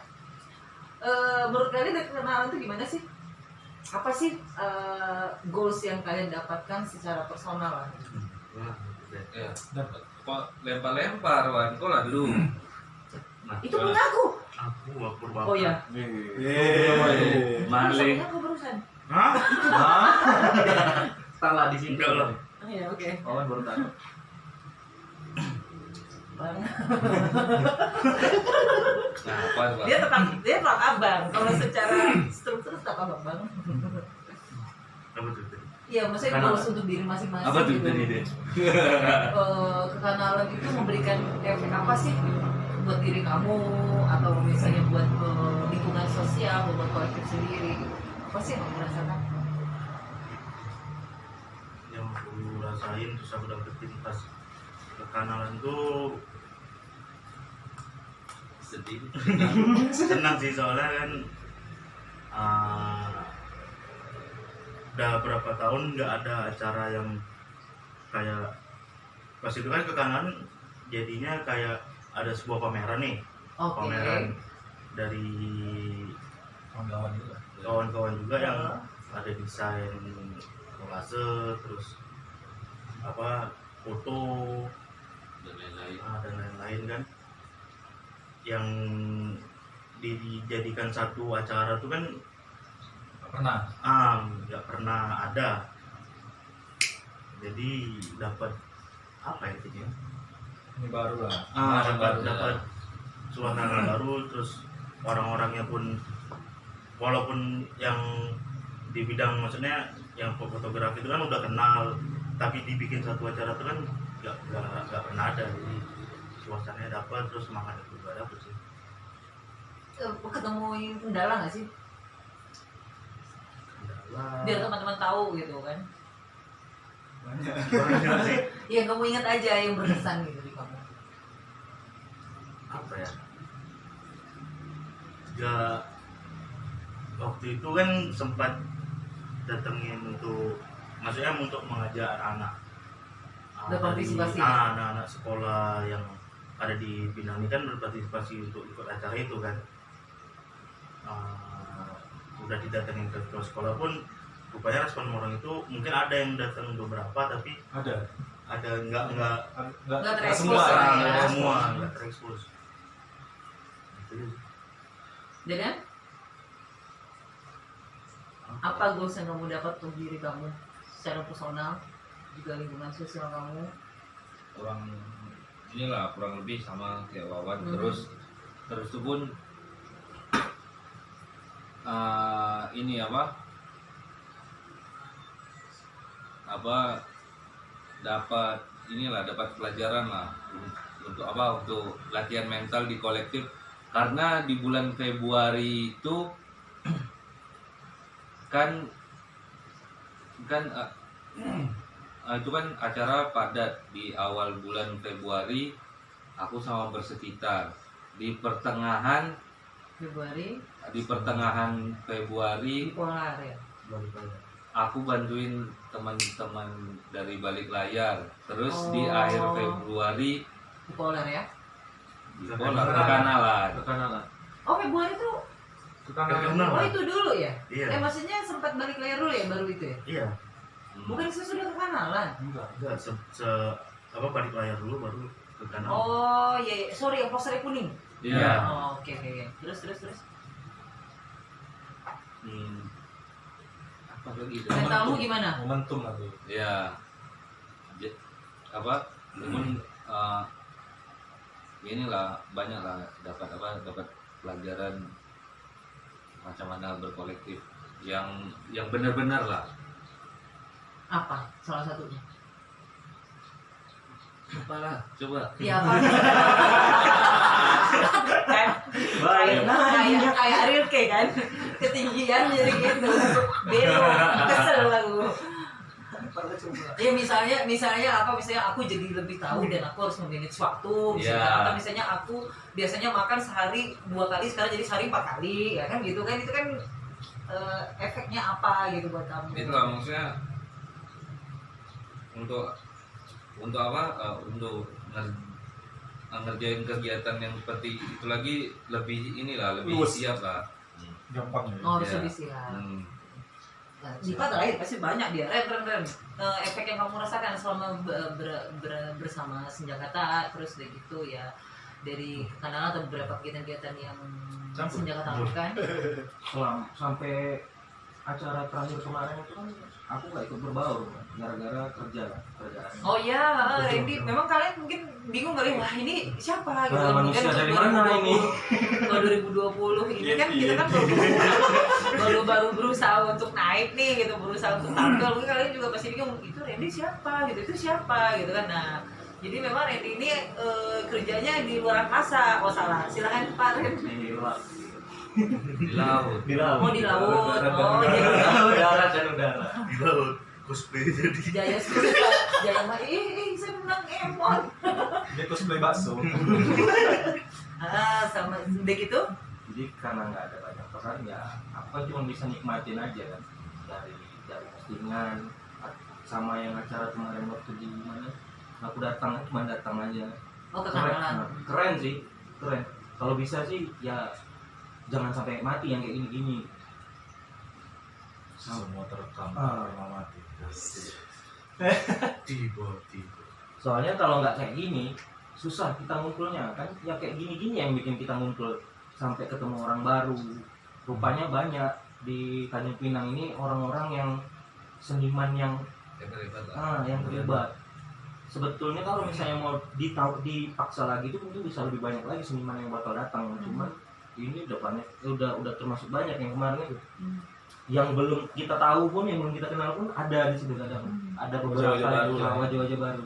menurut kalian dari kekanalan itu gimana sih apa sih goals yang kalian dapatkan secara personal lah Ya. kok lempar-lempar Wan, kok lah dulu. Nah, Itu punya aku. Aku Purwakarta. Oh ya. maling. Aku barusan. Hah? Salah di sini. Enggak lah. Oh iya, oke. Oh, kan baru tahu. Bang. Nah, apa tuh, Bang? Dia tetap abang. Kalau secara struktur tetap abang, Bang. Apa tuh? Iya, maksudnya Karena- goals untuk diri masing-masing. Apa tuh gitu. tadi deh? Kekanalan itu memberikan efek apa sih buat diri kamu atau misalnya buat lingkungan sosial, buat kolektif sendiri? Apa sih yang kamu rasakan? Yang aku rasain terus aku dapetin pas kekanalan tuh Sedih. senang sih soalnya kan udah berapa tahun nggak ada acara yang kayak pas itu kan kekanalan jadinya kayak ada sebuah pameran nih, Oke. pameran dari kawan-kawan juga. kawan-kawan juga yang ada desain kolase terus apa foto Dan lain-lain. dan lain-lain kan yang dijadikan satu acara tuh kan Pernah. nggak pernah ada, jadi dapat apa ya itu ya Ini baru lah. dapat baru, dapat suasana baru, terus orang-orangnya pun walaupun yang di bidang maksudnya yang fotografi itu kan udah kenal, tapi dibikin satu acara itu kan nggak pernah ada, jadi suasananya dapat, terus semangatnya juga dapat sih. Ketemu kendala nggak sih? Kendala Biar teman-teman tahu gitu kan. banyak sih. Yang kamu ingat aja yang berkesan gitu di kamu. Apa ya, waktu itu kan sempat datengin untuk maksudnya untuk mengajak anak-anak Berpartisipasi. anak-anak sekolah yang ada di Binang ini kan berpartisipasi untuk ikut acara itu kan. Udah didatengin ke sekolah pun rupanya respon orang itu mungkin ada yang datang beberapa, tapi Ada. nggak Nggak terekspos semua. lah ya. nggak semua nggak terekspos. Itu Jadi kan? Apa goals yang kamu dapat untuk diri kamu secara personal juga lingkungan sosial kamu? Kurang inilah kurang lebih sama kayak Wawan. Hmm. Terus itu pun ini apa dapat inilah dapat pelajaran lah untuk latihan mental di kolektif, karena di bulan Februari itu kan itu kan acara padat di awal bulan Februari. Aku sama bersekitar di pertengahan Februari Bipolar ya? aku bantuin teman-teman dari balik layar. Terus di Oh. akhir Februari Bipolar ya? bola kekanalan. Kekanalan. Oh Februari itu, Kekanalan. oh itu dulu ya? Iya. Maksudnya sempat balik layar dulu ya baru itu ya? Iya. Bukan sesudah kekanalan? Enggak, balik layar dulu baru ke kanan. Oh iya, iya. Sorry yang posternya kuning. Iya. Oh oke. Terus. Apa lagi itu? Mentalmu gimana? Momentum lah tuh. Ya. Namun inilah banyak lah dapat pelajaran macam mana berkolektif yang benar-benar lah. Apa salah satunya? Apalah, coba. Ya apa? kayak Ariel kan ketinggian jadi gitu belok kesel aku. Ya misalnya aku jadi lebih tahu dan aku harus memanage waktu misalnya, Yeah. atau misalnya aku biasanya makan sehari 2 kali sekarang jadi sehari 4 kali ya kan gitu kan, itu kan efeknya apa gitu buat kamu. Itulah maksudnya untuk ngerjain kegiatan yang seperti itu lagi lebih Luas. siap lah. Gampang ya. Oh harus Ya. lebih siap. Diva terakhir pasti banyak dia. Ren. Efek yang kamu rasakan selama bersama Senjakata, terus dari gitu ya, dari kenalan atau beberapa kegiatan-kegiatan yang Senjakata lakukan. Sampai acara terakhir kemarin itu kan aku nggak ikut berbaur gara-gara kerjaan. Oh iya, Randy, memang kalian mungkin bingung kali, wah ini siapa gitu. Manusia dari mana ini? Kalau 2020 ini kan kita kan baru berusaha untuk naik nih gitu, berusaha untuk tampil. Mungkin kalian juga pasti bingung, itu Randy siapa gitu, itu siapa gitu kan. Nah, jadi memang Randy ini kerjanya di luar angkasa. Oh salah, silakan Pak Randy. Di laut. Oh di laut. Oh jadi Udara dan udara. Di laut cosplay jadi. Jaya suka, Jaya mah saya menang emon. Dia cosplay bakso. Sama udah gitu. Jadi karena nggak ada banyak peran ya, aku kan cuma bisa nikmatin aja kan dari postingan sama yang acara kemarin waktu di mana. Aku cuma datang aja. Oh Keren, kenalan. keren sih, keren. Kalau bisa sih ya jangan sampai mati yang kayak gini-gini. Semua terekam, mati. Tiba. Soalnya kalau nggak kayak gini susah kita ngumpulnya kan, ya kayak gini-gini yang bikin kita ngumpul sampai ketemu orang baru. Rupanya banyak di Tanjung Pinang ini orang-orang yang seniman yang yang terlibat. Sebetulnya kalau misalnya mau dipaksa lagi itu mungkin bisa lebih banyak lagi seniman yang bakal datang. Cuman ini udah banyak, udah termasuk banyak yang kemarin itu. Yang belum kita tahu pun, yang belum kita kenal pun ada di situ kadang. Ada beberapa wajah-wajah baru.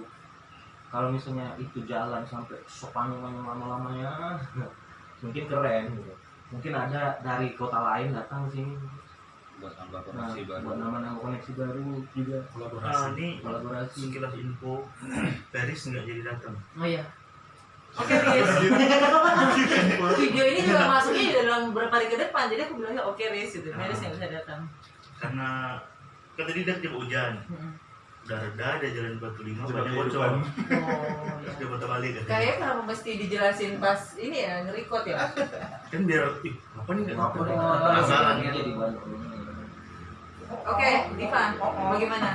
Kalau misalnya itu jalan sampai sepanjang lama-lamanya, mungkin keren gitu. Mungkin ada dari kota lain datang ke sini Buat nambah koneksi baru. buat nama-nama koneksi baru juga, Ini kolaborasi. sekilas info, Paris nggak jadi datang. Oh iya. Oke Riz. Video ini juga masuknya dalam beberapa hari ke depan, jadi aku bilangnya oke Riz gitu. Riz yang bisa datang. Karena kan tadi dia hujan, udah reda, ada jalan Batu Lima Jalan banyak kehidupan. bocor. Oh. Terus dia putar balik kan. Kayaknya kenapa mesti dijelasin pas ini ya nge-record ya? Kan biar apa nih nggak Apa datang? Oh, Penasaran iya. kan? di Bandung. Oke, Diva, bagaimana?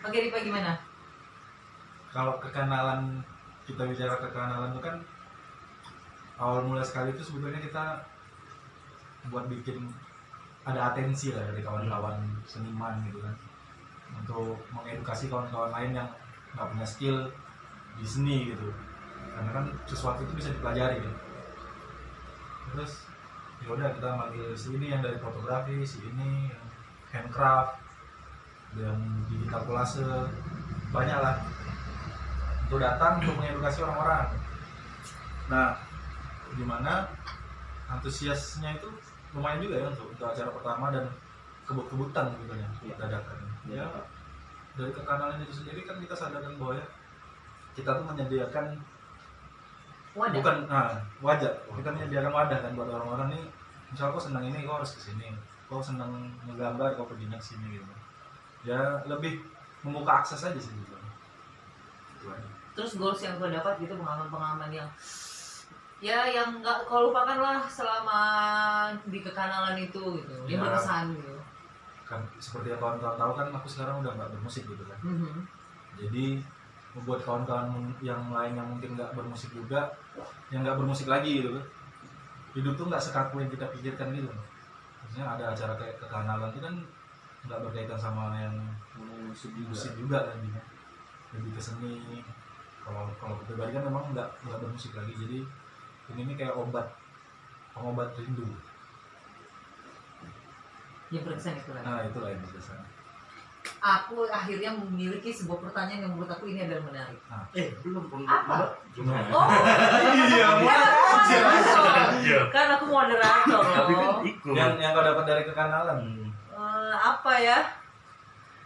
Oke, Diva gimana? Kalau kekenalan, kita bicara kekenalan itu kan awal mula sekali itu sebetulnya kita buat bikin ada atensi lah dari kawan-kawan seniman gitu kan, untuk mengedukasi kawan-kawan lain yang nggak punya skill di seni gitu, karena kan sesuatu itu bisa dipelajari gitu. Terus ya udah kita manggil si ini yang dari fotografi, si ini yang handcraft, yang digital collage, banyak lah, untuk datang untuk mengedukasi orang-orang. Nah, gimana antusiasnya itu lumayan juga ya untuk acara pertama dan kebut-kebutan gitu ya, dadakan. Ya, dari kekenalan itu sendiri kan kita sadarkan bahwa ya kita tuh menyediakan Wadah. bukan wadah, kita menyediakan wadah kan buat orang-orang nih. Misal kau senang ini, kau harus kesini. Kau senang menggambar, kau perginya kesini gitu. Ya lebih membuka akses aja sih gitu. Itu aja. Terus goals yang kau dapat gitu, pengalaman-pengalaman yang ya yang nggak kau lupakan lah selama di kekenalan itu gitu, yang Ya. berkesan gitu. Kan seperti yang kawan-kawan tahu kan aku sekarang udah nggak bermusik gitu kan. Jadi membuat kawan-kawan yang lain yang mungkin nggak bermusik juga, yang nggak bermusik lagi gitu kan, hidup tuh nggak sekaku yang kita pikirkan gitu. Maksudnya ada acara kayak kekenalan itu kan nggak berkaitan sama yang musik juga kan, gitu. Lebih ke seni. Kalau aku pribadi kan memang nggak bermusik lagi, jadi ini kayak pengobat rindu. Yang berkesan itu kan. Nah itulah yang berkesan. Aku akhirnya memiliki sebuah pertanyaan yang menurut aku ini adalah menarik. Belum Apa? Gimana? Oh, Iya, Iya. kan aku moderator. Tapi kan ikut. Yang kau dapat dari kekenalan. Apa ya?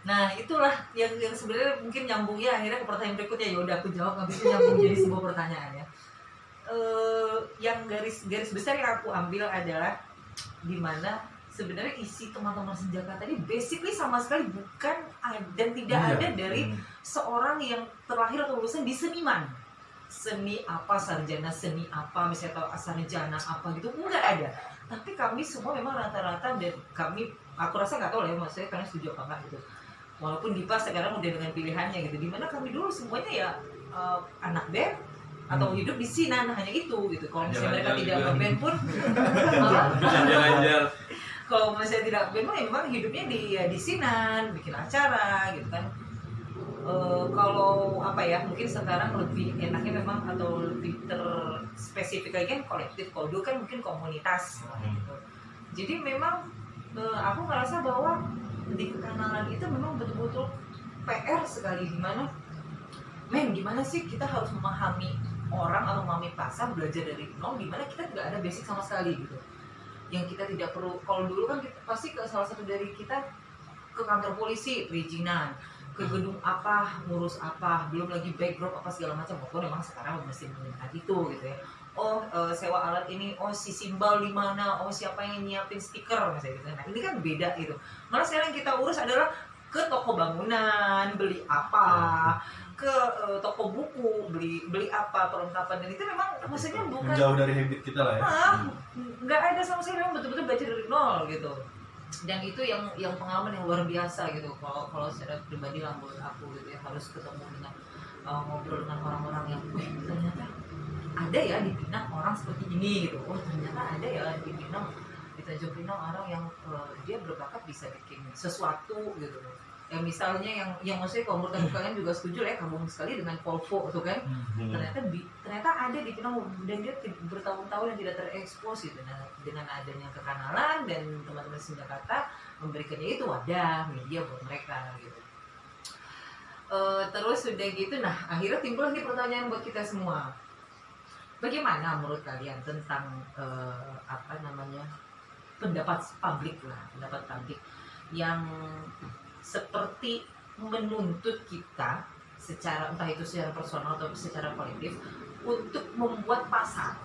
Nah itulah yang sebenarnya mungkin nyambungnya akhirnya ke pertanyaan berikutnya. Ya udah aku jawab, habis itu nyambung jadi sebuah pertanyaan ya. Yang garis besar yang aku ambil adalah di mana sebenarnya isi teman-teman senjata tadi basically sama sekali bukan dan tidak ada dari seorang yang terlahir atau lulusan di seniman. seni apa, sarjana seni apa, misalnya atau sarjana apa gitu, nggak ada. Tapi kami semua memang rata-rata, dan kami, aku rasa nggak tahu lah ya, maksudnya kalian setuju apa enggak gitu. Walaupun Dipa sekarang udah dengan pilihannya gitu, dimana kami dulu semuanya ya anak band atau hidup di Sinan, hanya itu gitu. Kalau misalnya mereka tidak nge-band pun Jalan-jalan. kalau misalnya tidak band pun ya memang hidupnya di Sinan, bikin acara gitu kan. Kalau apa ya, mungkin sekarang lebih enaknya memang, atau lebih terspesifik lagi kan kolektif. Kalau dulu kan mungkin komunitas gitu. Jadi memang aku ngerasa bahwa di kekanalan itu memang betul-betul PR sekali, gimana sih kita harus memahami orang atau memahami pasar, belajar dari nol, dimana kita tidak ada basic sama sekali gitu. Yang kita tidak perlu, kalau dulu kan kita pasti ke salah satu dari kita ke kantor polisi, perizinan, ke gedung apa, ngurus apa, belum lagi backdrop apa segala macam. Pokoknya memang sekarang mesti menggunakan itu gitu ya. Sewa alat ini, si simbol di mana, siapa yang nyiapin stiker misalnya gitu. Nah ini kan beda gitu. Malah sekarang yang kita urus adalah ke toko bangunan, beli apa, ke toko buku, beli apa, perlengkapan, dan itu memang maksudnya bukan Menjauh dari habit kita lah ya. nggak ada sama sekali, memang betul-betul belajar dari nol gitu. Dan itu yang pengalaman yang luar biasa gitu. Kalau secara pribadi lah buat aku gitu ya, harus ketemu dengan ngobrol dengan orang-orang yang ternyata ada ya di Pinang orang seperti ini gitu. Ternyata ada ya di Pinang, di Tanjung Pinang orang yang dia berbakat bisa bikin sesuatu gitu. Ya misalnya yang maksudnya kalau menurut kalian juga setuju lah ya, kampung sekali dengan Volvo itu kan. Ternyata ada di Pinang, dan dia bertahun-tahun yang tidak terekspos gitu. Nah, dengan adanya kekanalan dan teman-teman Jakarta memberikannya itu wadah media buat mereka gitu. Terus udah gitu, nah akhirnya timbul lagi pertanyaan buat kita semua. Bagaimana menurut kalian tentang pendapat publik yang seperti menuntut kita secara, entah itu secara personal atau secara kolektif, untuk membuat pasar.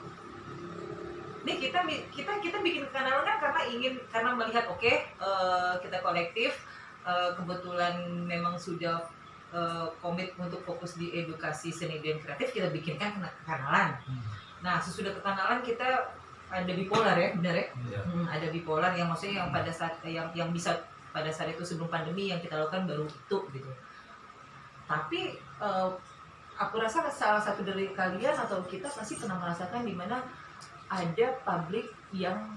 Ini kita bikin kanalan kan karena melihat kita kolektif, kebetulan memang sudah komit untuk fokus di edukasi seni dan kreatif, kita bikinkan kanalan. Nah sesudah kekanalan kita ada bipolar ya, benar ya? Ada bipolar yang maksudnya yang pada saat yang bisa pada saat itu sebelum pandemi yang kita lakukan baru itu gitu. Tapi aku rasa salah satu dari kalian atau kita pasti pernah merasakan di mana ada publik yang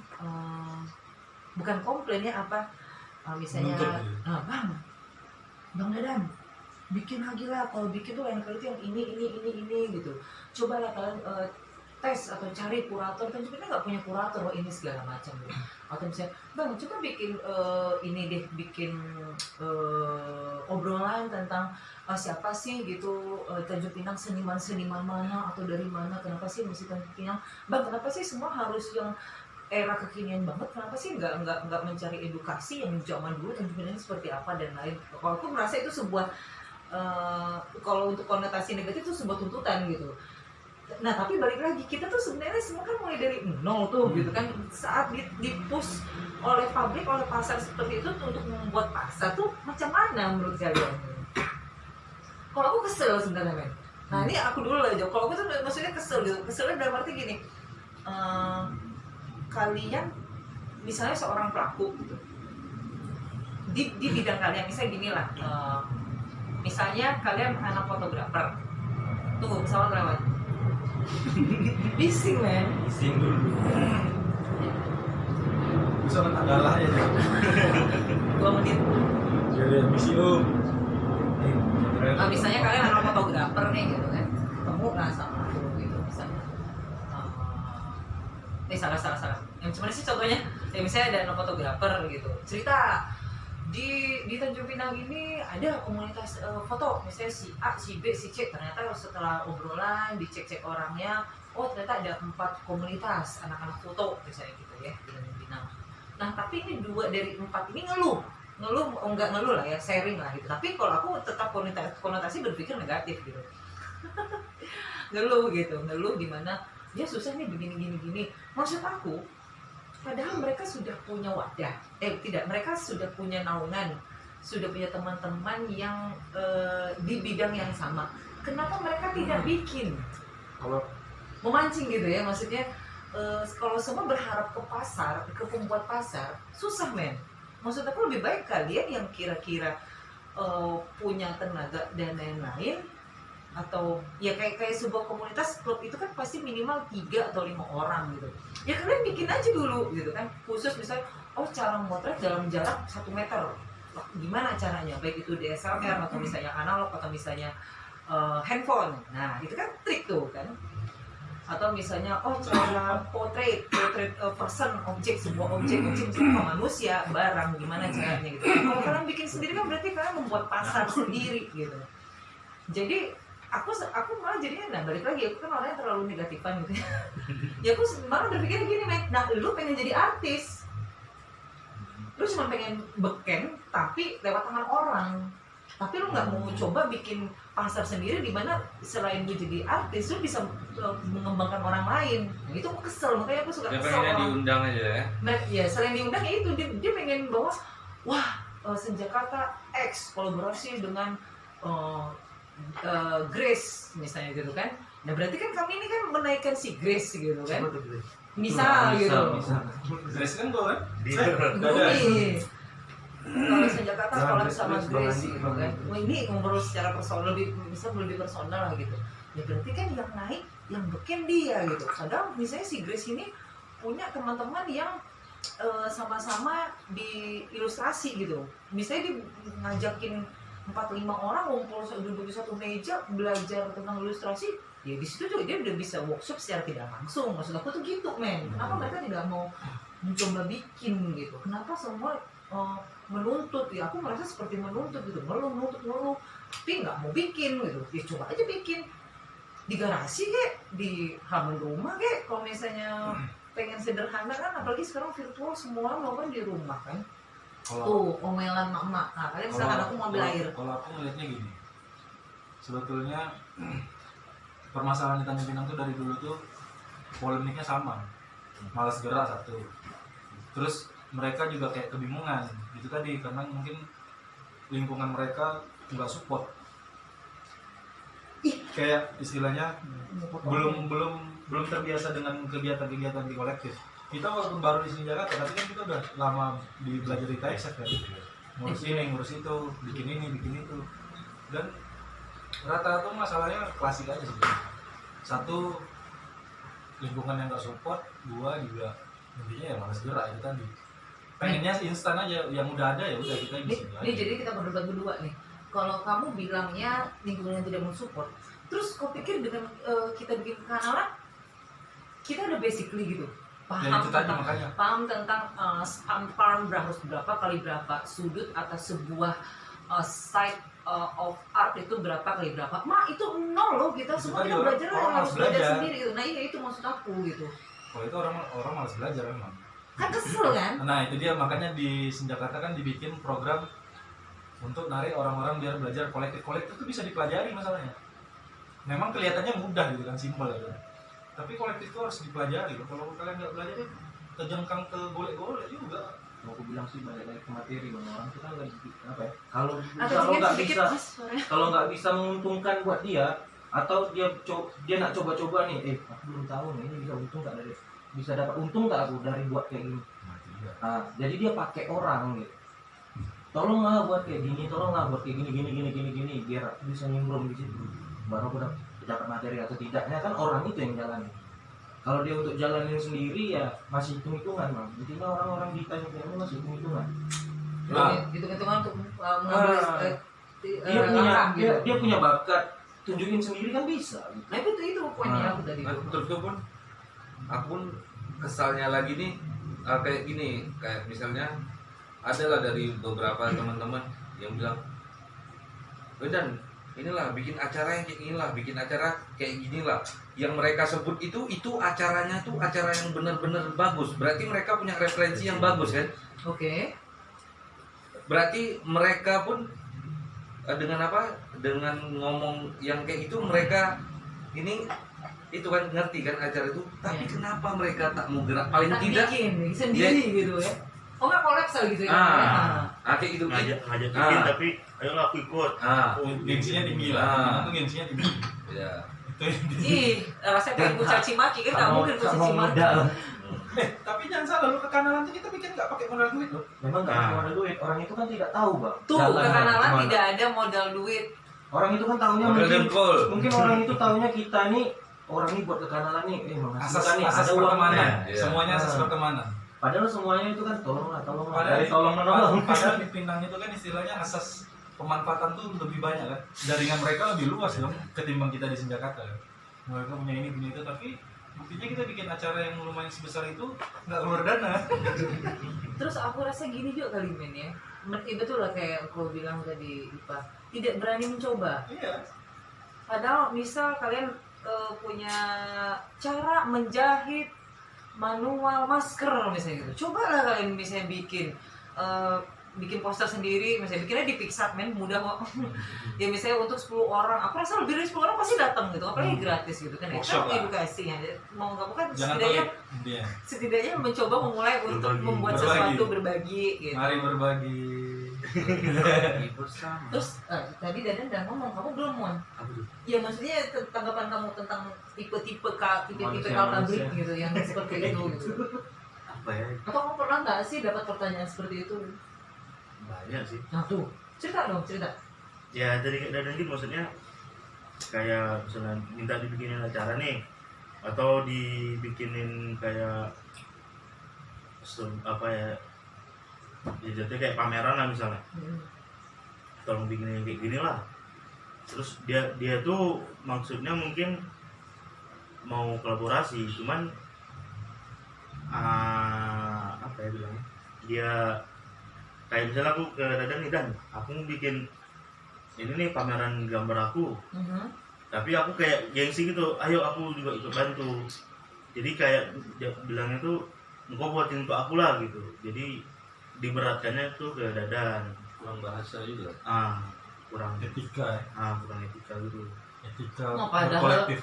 bukan komplainnya misalnya Bang Dadan bikin lagi lah, kalau bikin tuh yang kali itu yang ini gitu. Cobalah kalian tes atau cari kurator, kan kita nggak punya kurator ini segala macam gitu. Atau misalnya Bang coba bikin bikin obrolan tentang siapa sih gitu Tanjung Pinang, seniman mana atau dari mana, kenapa sih mesti Tanjung Pinang, Bang kenapa sih semua harus yang era kekinian banget, kenapa sih nggak mencari edukasi yang zaman dulu Tanjung Pinang seperti apa dan lain. Kalau aku merasa itu sebuah kalau untuk konotasi negatif itu sebuah tuntutan gitu. Nah tapi balik lagi, kita tuh sebenarnya semua kan mulai dari nol tuh gitu kan. Saat di-push oleh publik, oleh pasar seperti itu untuk membuat pasar tuh macam mana menurut kalian? Kalau aku kesel sebenarnya men. Nah ini aku dulu aja, kalau aku tuh maksudnya kesel gitu. Keselnya dalam arti gini, kalian misalnya seorang pelaku gitu di bidang kalian, misalnya gini lah, misalnya kalian anak fotografer, tunggu pesawat lewat. Bising men. Bising dulu. Bisa kan adalah ya. 2 menit. Jadi misi Misalnya kalian anak fotografer nih gitu kan, ketemu lah sama aku gitu misalnya. Salah. Yang gimana sih contohnya? Ya misalnya ada anak fotografer gitu, cerita di Tanjung Pinang ini ada komunitas foto, misalnya si A, si B, si C. Ternyata setelah obrolan dicek orangnya, ternyata ada 4 komunitas anak-anak foto misalnya gitu ya di Tanjung Pinang. Nah tapi ini 2 dari 4 ini ngeluh, enggak ngeluh lah ya, sharing lah gitu. Tapi kalau aku tetap konotasi berpikir negatif gitu. ngeluh di mana dia susah nih begini. Maksud aku, padahal mereka sudah punya wadah, mereka sudah punya naungan, sudah punya teman-teman yang di bidang yang sama. Kenapa mereka tidak bikin Kalau memancing gitu ya, maksudnya kalau semua berharap ke pasar, ke pembuat pasar, susah men. Maksud aku lebih baik kalian yang kira-kira punya tenaga dan lain-lain, atau ya kayak sebuah komunitas klub itu kan pasti minimal 3 atau 5 orang gitu. Ya kalian bikin aja dulu gitu kan, khusus misalnya cara memotret dalam jarak 1 meter. Wah, gimana caranya? Baik itu DSLR atau misalnya analog atau misalnya handphone. Nah, itu kan trik tuh kan. Atau misalnya cara portrait person, sebuah objek misalnya manusia, barang, gimana caranya gitu. Kalau kalian bikin sendiri kan berarti kalian membuat pasar sendiri gitu. Jadi aku malah jadinya, balik lagi, aku kan orangnya terlalu negatifan gitu ya. Ya aku malah berpikir gini, nah lu pengen jadi artis, lu cuma pengen beken tapi lewat tangan orang, tapi lu nggak mau coba bikin pasar sendiri di mana selain lu jadi artis lu bisa mengembangkan orang lain. Nah, itu aku kesel, makanya aku suka Dia kesel. pengennya diundang aja ya. Nah, ya selain diundang ya itu dia pengen bawa, wah Senjakata X kolaborasi dengan Grace misalnya gitu kan. Nah berarti kan kami ini kan menaikkan si Grace gitu kan. Siapa tuh, Bre? Misal gitu. Grace kan gue kan? Dia. Gumi. Kalau Senjakata Jangan collab sama Grace, Grace Bang gitu Andi. kan. Wah, ini ngobrol secara personal, lebih personal lah gitu. Ya berarti kan yang naik, yang beken dia gitu. Padahal misalnya si Grace ini punya teman-teman yang sama-sama di ilustrasi gitu. Misalnya dia ngajakin 4-5 orang ngumpul duduk di satu meja belajar tentang ilustrasi, ya di situ juga dia udah bisa workshop secara tidak langsung. Maksud aku tuh gitu men. Kenapa mereka tidak mau mencoba bikin gitu? Kenapa semua menuntut? Ya aku merasa seperti menuntut gitu, menuntut tapi nggak mau bikin gitu. Ya coba aja bikin di garasi kek, di halaman rumah kek. Kalau misalnya pengen sederhana kan, apalagi sekarang virtual semua orang melakukan di rumah kan. Tuh omelan mak-mak. Nah kalian misalkan aku mau ambil air. Kalau aku ngeliatnya gini, sebetulnya permasalahan di Tanjung Pinang tuh dari dulu tuh polemiknya sama, malas gerak satu, terus mereka juga kayak kebingungan itu tadi karena mungkin lingkungan mereka nggak support, kayak istilahnya belum terbiasa dengan kegiatan-kegiatan di kolektif. Kita walaupun baru di sini Jakarta, tapi kan kita udah lama di belajar di TXF kan, ngurus ini, ngurus itu, bikin ini, bikin itu, dan rata-rata masalahnya klasik aja sih. Satu, lingkungan yang nggak support, dua juga intinya ya malas gerak itu tadi. Pengennya instan aja, yang udah ada ya udah kita Ini bisa. jadi kita berdebat berdua nih. Kalau kamu bilangnya lingkungan yang tidak mensupport, terus kau pikir dengan kita bikin kanalan, kita udah basically gitu Ya, itu tadi makanya. paham tentang span farm harus berapa kali berapa, sudut atas sebuah side of art itu berapa kali berapa. Itu nol loh, kita Itu semua tadi kita orang- belajar orang harus harus belajar belajar. sendiri gitu. Nah iya itu maksud aku gitu. Kalau itu orang malas belajar memang. Kan kesel kan? Nah itu dia makanya di Senjakarta kan dibikin program untuk narik orang-orang biar belajar kolektif itu bisa dipelajari masalahnya. Memang kelihatannya mudah gitu kan, simpel gitu. Tapi kolektif itu harus dipelajari. Kalau kalian nggak belajar, kejengkang ke golek-golek juga. Mau aku bilang sih balik lagi ke materi, bang. Orang kita nggak apa ya? Kalau Atau kalau nggak sedikit bisa, mas suaranya. kalau nggak bisa menguntungkan buat dia, atau dia nak coba-coba nih, aku belum tahu nih ini bisa untung nggak dari, bisa dapat untung nggak aku dari buat kayak gini. Nah, jadi dia pakai orang gitu. Tolonglah buat kayak gini, tolonglah buat kayak gini, biar aku bisa nimbrung di situ. Baru aku dapat materi atau tidaknya kan orang itu yang jalanin. Kalau dia untuk jalanin sendiri ya masih hitung-hitungan, bang. Intinya orang-orang di Tanjung Pinang ini masih hitung-hitungan. Nah. Hitung-hitungan untuk mengambil langkah gitu. Dia punya bakat, tunjukin sendiri kan bisa. Gitu. Nah itu poinnya aku tadi. Nah, terus aku pun kesalnya lagi nih kayak gini, kayak misalnya adalah dari beberapa teman-teman yang bilang, Dan inilah bikin acara yang kayak inilah, bikin acara kayak ginilah. Yang mereka sebut itu acaranya tuh acara yang benar-benar bagus. Berarti mereka punya referensi yang bagus kan? Oke. Berarti mereka pun dengan apa? Dengan ngomong yang kayak itu mereka ini itu kan ngerti kan acara itu. Tapi kenapa mereka tak mau gerak? Paling Tak tidak bikin sendiri gitu ya. Oh nggak kolaps gitu ya. kayak gitu. ngajak bikin tapi ayolah aku ikut. Gengsinya tinggi lah. Itu gengsinya tinggi. Ya. Ih, rasanya pengen gue caci maki kan nggak mungkin gue caci maki. modal. Tapi jangan salah, lu kekanalan tuh kita bikin nggak pakai modal duit loh. Memang nggak Nah. modal duit. Orang itu kan tidak tahu bang. Tuh, Jalan kekanalan kemana. tidak ada modal duit. Orang itu kan tahunya Modal mungkin dengkul. orang itu tahunya kita nih orang ini buat kekanalan nih, menghasilkan nih, Asas ada uang pertemanan, nih. Iya. semuanya asas Ah. pertemanan. Padahal semuanya itu kan tolonglah. Padahal Dari tolong menolong. Padahal di Pinang itu kan istilahnya asas pemanfaatan tuh lebih banyak kan. Jaringan mereka lebih luas dong ketimbang kita di Senjakata kan. Mereka punya ini punya itu, tapi buktinya kita bikin acara yang lumayan sebesar itu nggak keluar dana. Terus aku rasa gini juga kali men ya. Betul lah kayak aku bilang tadi Ipa, tidak berani mencoba. Iya. Padahal misal kalian punya cara menjahit manual masker misalnya gitu. Cobalah kalian misalnya bikin poster sendiri, misalnya bikinnya di Pixar men, mudah kok. Ya misalnya untuk 10 orang, aku rasa lebih dari 10 orang pasti datang gitu, apalagi gratis gitu kan ya. Workshop Kan lah. edukasi ya. Mau nggak mau kan Jangan setidaknya mencoba memulai untuk Berbagi. membuat Berbagi. sesuatu berbagi gitu. Mari berbagi. Bersama. Terus tadi Dadan udah ngomong, kamu belum Mon? Apa tuh? Ya maksudnya tanggapan kamu tentang tipe-tipe Manusia, publik manusia. gitu yang seperti itu gitu. Apa ya? Atau kamu pernah nggak sih dapat pertanyaan seperti itu? Banyak sih. Nah tuh, cerita dong, cerita. Ya dari gitu maksudnya kayak misalnya minta dibikinin acara nih atau dibikinin kayak apa ya jatuhnya kayak pameran lah misalnya, tolong bikinin kayak gini lah. Terus dia tuh maksudnya mungkin mau kolaborasi, cuman apa ya bilangnya, dia kayak misalnya aku ke Dadan nih, Dan aku mau bikin ini nih pameran gambar aku, tapi aku kayak gengsi gitu, ayo aku juga ikut bantu. Jadi kayak dia bilangnya tuh engkau buatin untuk aku lah gitu, jadi diberatkannya tuh ke Dadan. Kurang bahasa juga. Kurang Etika, kurang etika gitu. etika Oh, padahal kolektif.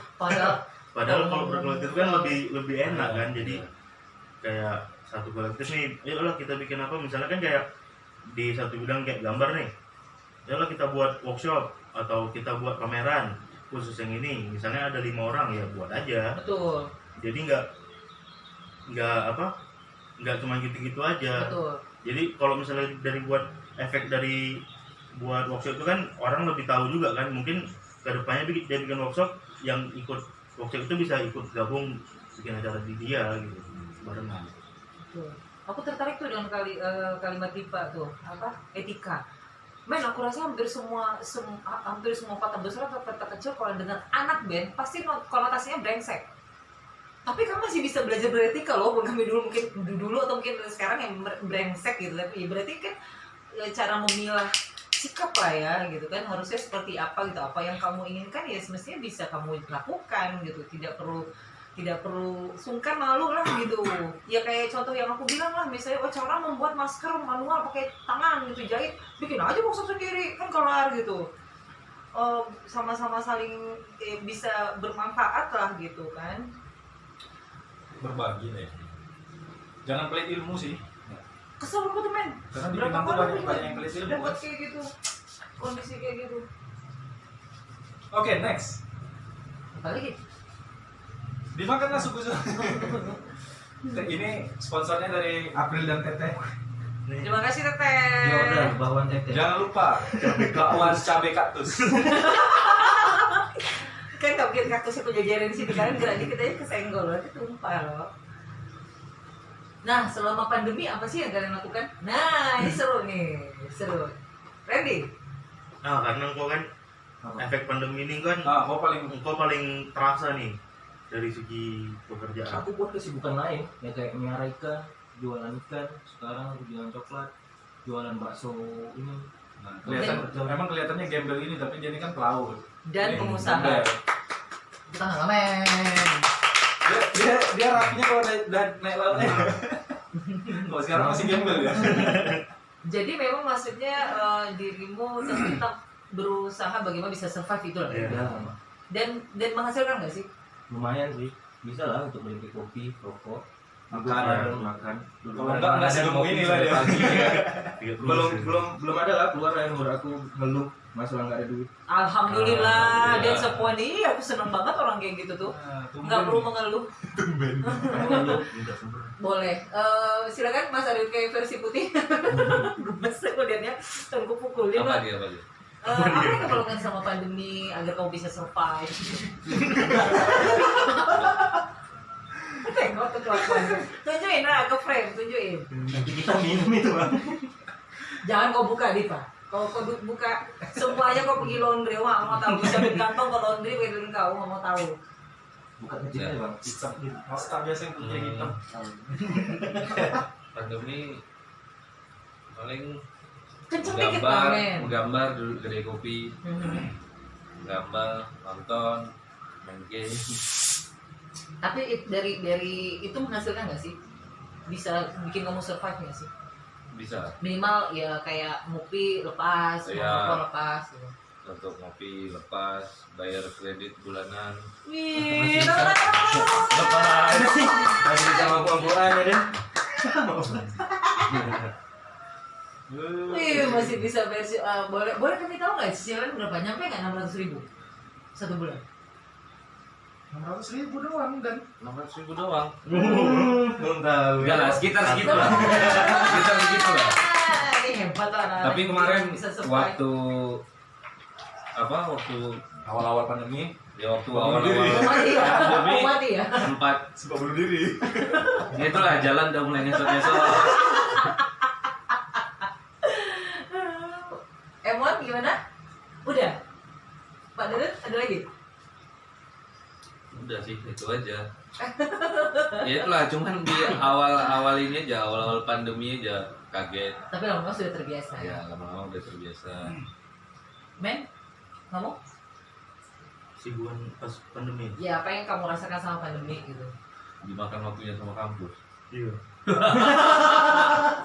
Padahal kalau berkolektif kan lebih enak kan, jadi kayak satu kolektif nih, ayolah kita bikin apa, misalnya kan kayak di satu bidang kayak gambar nih, ayolah kita buat workshop atau kita buat pameran khusus yang ini, misalnya ada 5 orang ya buat aja. Betul, Jadi nggak cuma gitu-gitu aja. betul. Jadi kalau misalnya dari buat efek dari buat workshop itu kan orang lebih tahu juga kan, mungkin kedepannya dia bikin workshop, yang ikut workshop itu bisa ikut gabung bikin acara di dia gitu barengan. Betul. Aku tertarik tuh dengan kalimat Tipa tuh, apa? Etika. Men, aku rasa hampir semua kota besar atau kota kecil kalau dengan anak band pasti konotasinya brengsek. Tapi kamu masih bisa belajar beretika loh, bukan kami dulu atau mungkin sekarang yang brengsek gitu. Tapi berarti kan cara memilah sikap lah ya gitu kan, harusnya seperti apa gitu, apa yang kamu inginkan ya semestinya bisa kamu lakukan gitu, tidak perlu sungkan malu lah gitu. Ya kayak contoh yang aku bilang lah, misalnya cara membuat masker manual pakai tangan gitu, jahit, bikin aja workshop sendiri kan kelar gitu. Sama-sama saling bisa bermanfaat lah gitu kan. Berbagi deh. Jangan pelit ilmu sih. Kesel banget tuh men, Karena di berapa Pinang tuh kali banyak yang pelit ilmu. dapat kayak gitu, kondisi kayak gitu. Oke, next. Apa lagi? Dimakanlah suku-suku. Ini sponsornya dari April dan Teteh. Terima kasih Teteh. Jordan bawaan tete. Jangan lupa bakwan cabai kaktus. Kan gak bikin kaktusnya penjajaran di sini, karena gerak dikit aja kesenggol loh, itu tumpah loh. Nah, selama pandemi apa sih yang kalian lakukan? Nah, ini seru nih, seru. Randy? Nah karena engkau kan Apa? efek pandemi ini kan Kau paling engkau paling terasa nih dari segi pekerjaan. Aku buat kesibukan lain ya kayak miara ikan, jualan ikan, sekarang aku jualan coklat, jualan bakso ini. Nah, emang kelihatannya gembel ini, tapi dia ini kan pelaut. Dan Ini pengusaha. gembel. Kita ngalamin. Dia rapinya kalau udah naik lautnya. Kalau sekarang masih gembel ya. Jadi memang maksudnya dirimu tetap berusaha bagaimana bisa survive itu lah. Iya. Ya, Dan menghasilkan nggak sih? lumayan sih, bisa lah untuk beli kopi, rokok. makan. Kalau enggak segemu ini lah dia. belum ada lah keluar yang menurut aku ngeluh masalah nggak ada duit. Alhamdulillah, Iya. dia sepuan ini aku seneng banget orang kayak gitu tuh. Nggak perlu mengeluh. Boleh. Silakan Mas Arif kayak versi putih. Gemes aku liatnya, aku pukulin Apa lah. dia? Apa yang kamu lakukan sama pandemi agar kamu bisa survive? Tengok tuh kelakuannya. Tunjukin lah ke frame, tunjukin. Nanti kita minum itu bang. Jangan kau buka Diva. Kau buka semuanya kau pergi laundry, wah mau tahu siapa di kantong kau laundry pakai duit kau nggak mau tahu. Bukan kecil ya bang. Hitam gitu. Nosta biasa yang putih hitam. Pandemi paling Kenceng dikit lah men. gambar dulu kedai kopi, gambar, nonton, main game. Tapi dari itu menghasilkan nggak sih? Bisa bikin kamu survive nggak sih? Bisa Minimal ya kayak ngopi lepas, Iya. merokok lepas. Gitu. untuk ngopi lepas, bayar kredit bulanan. Wih, Ada sih. Masih sama buang-buang ya deh. wih masih bisa versi. Boleh kami tahu nggak cicilan berapa? Nyampe nggak 600.000 satu bulan? 600.000 doang dan 600.000 doang. Belum tahu. Enggak lah, sekitar segitu lah. Sekitar segitu lah. Ini hebat lah. anak-anak Tapi ini kemarin bisa survive. waktu awal-awal pandemi ya waktu Mau awal-awal mati ya, pandemi mau mati ya. sempat suka bunuh diri. ya itulah jalan udah mulai ngesot-ngesot. M1 gimana? Udah. Pak Dadan ada lagi? Udah sih itu aja. Ya itulah cuman di awal-awal ini aja, awal-awal pandemi aja kaget. Tapi lama-lama sudah terbiasa ya. Ya lama-lama udah terbiasa. Men, kamu? Sibuan pas pandemi. Ya apa yang kamu rasakan sama pandemi gitu? Dimakan waktunya sama kampus. Iya.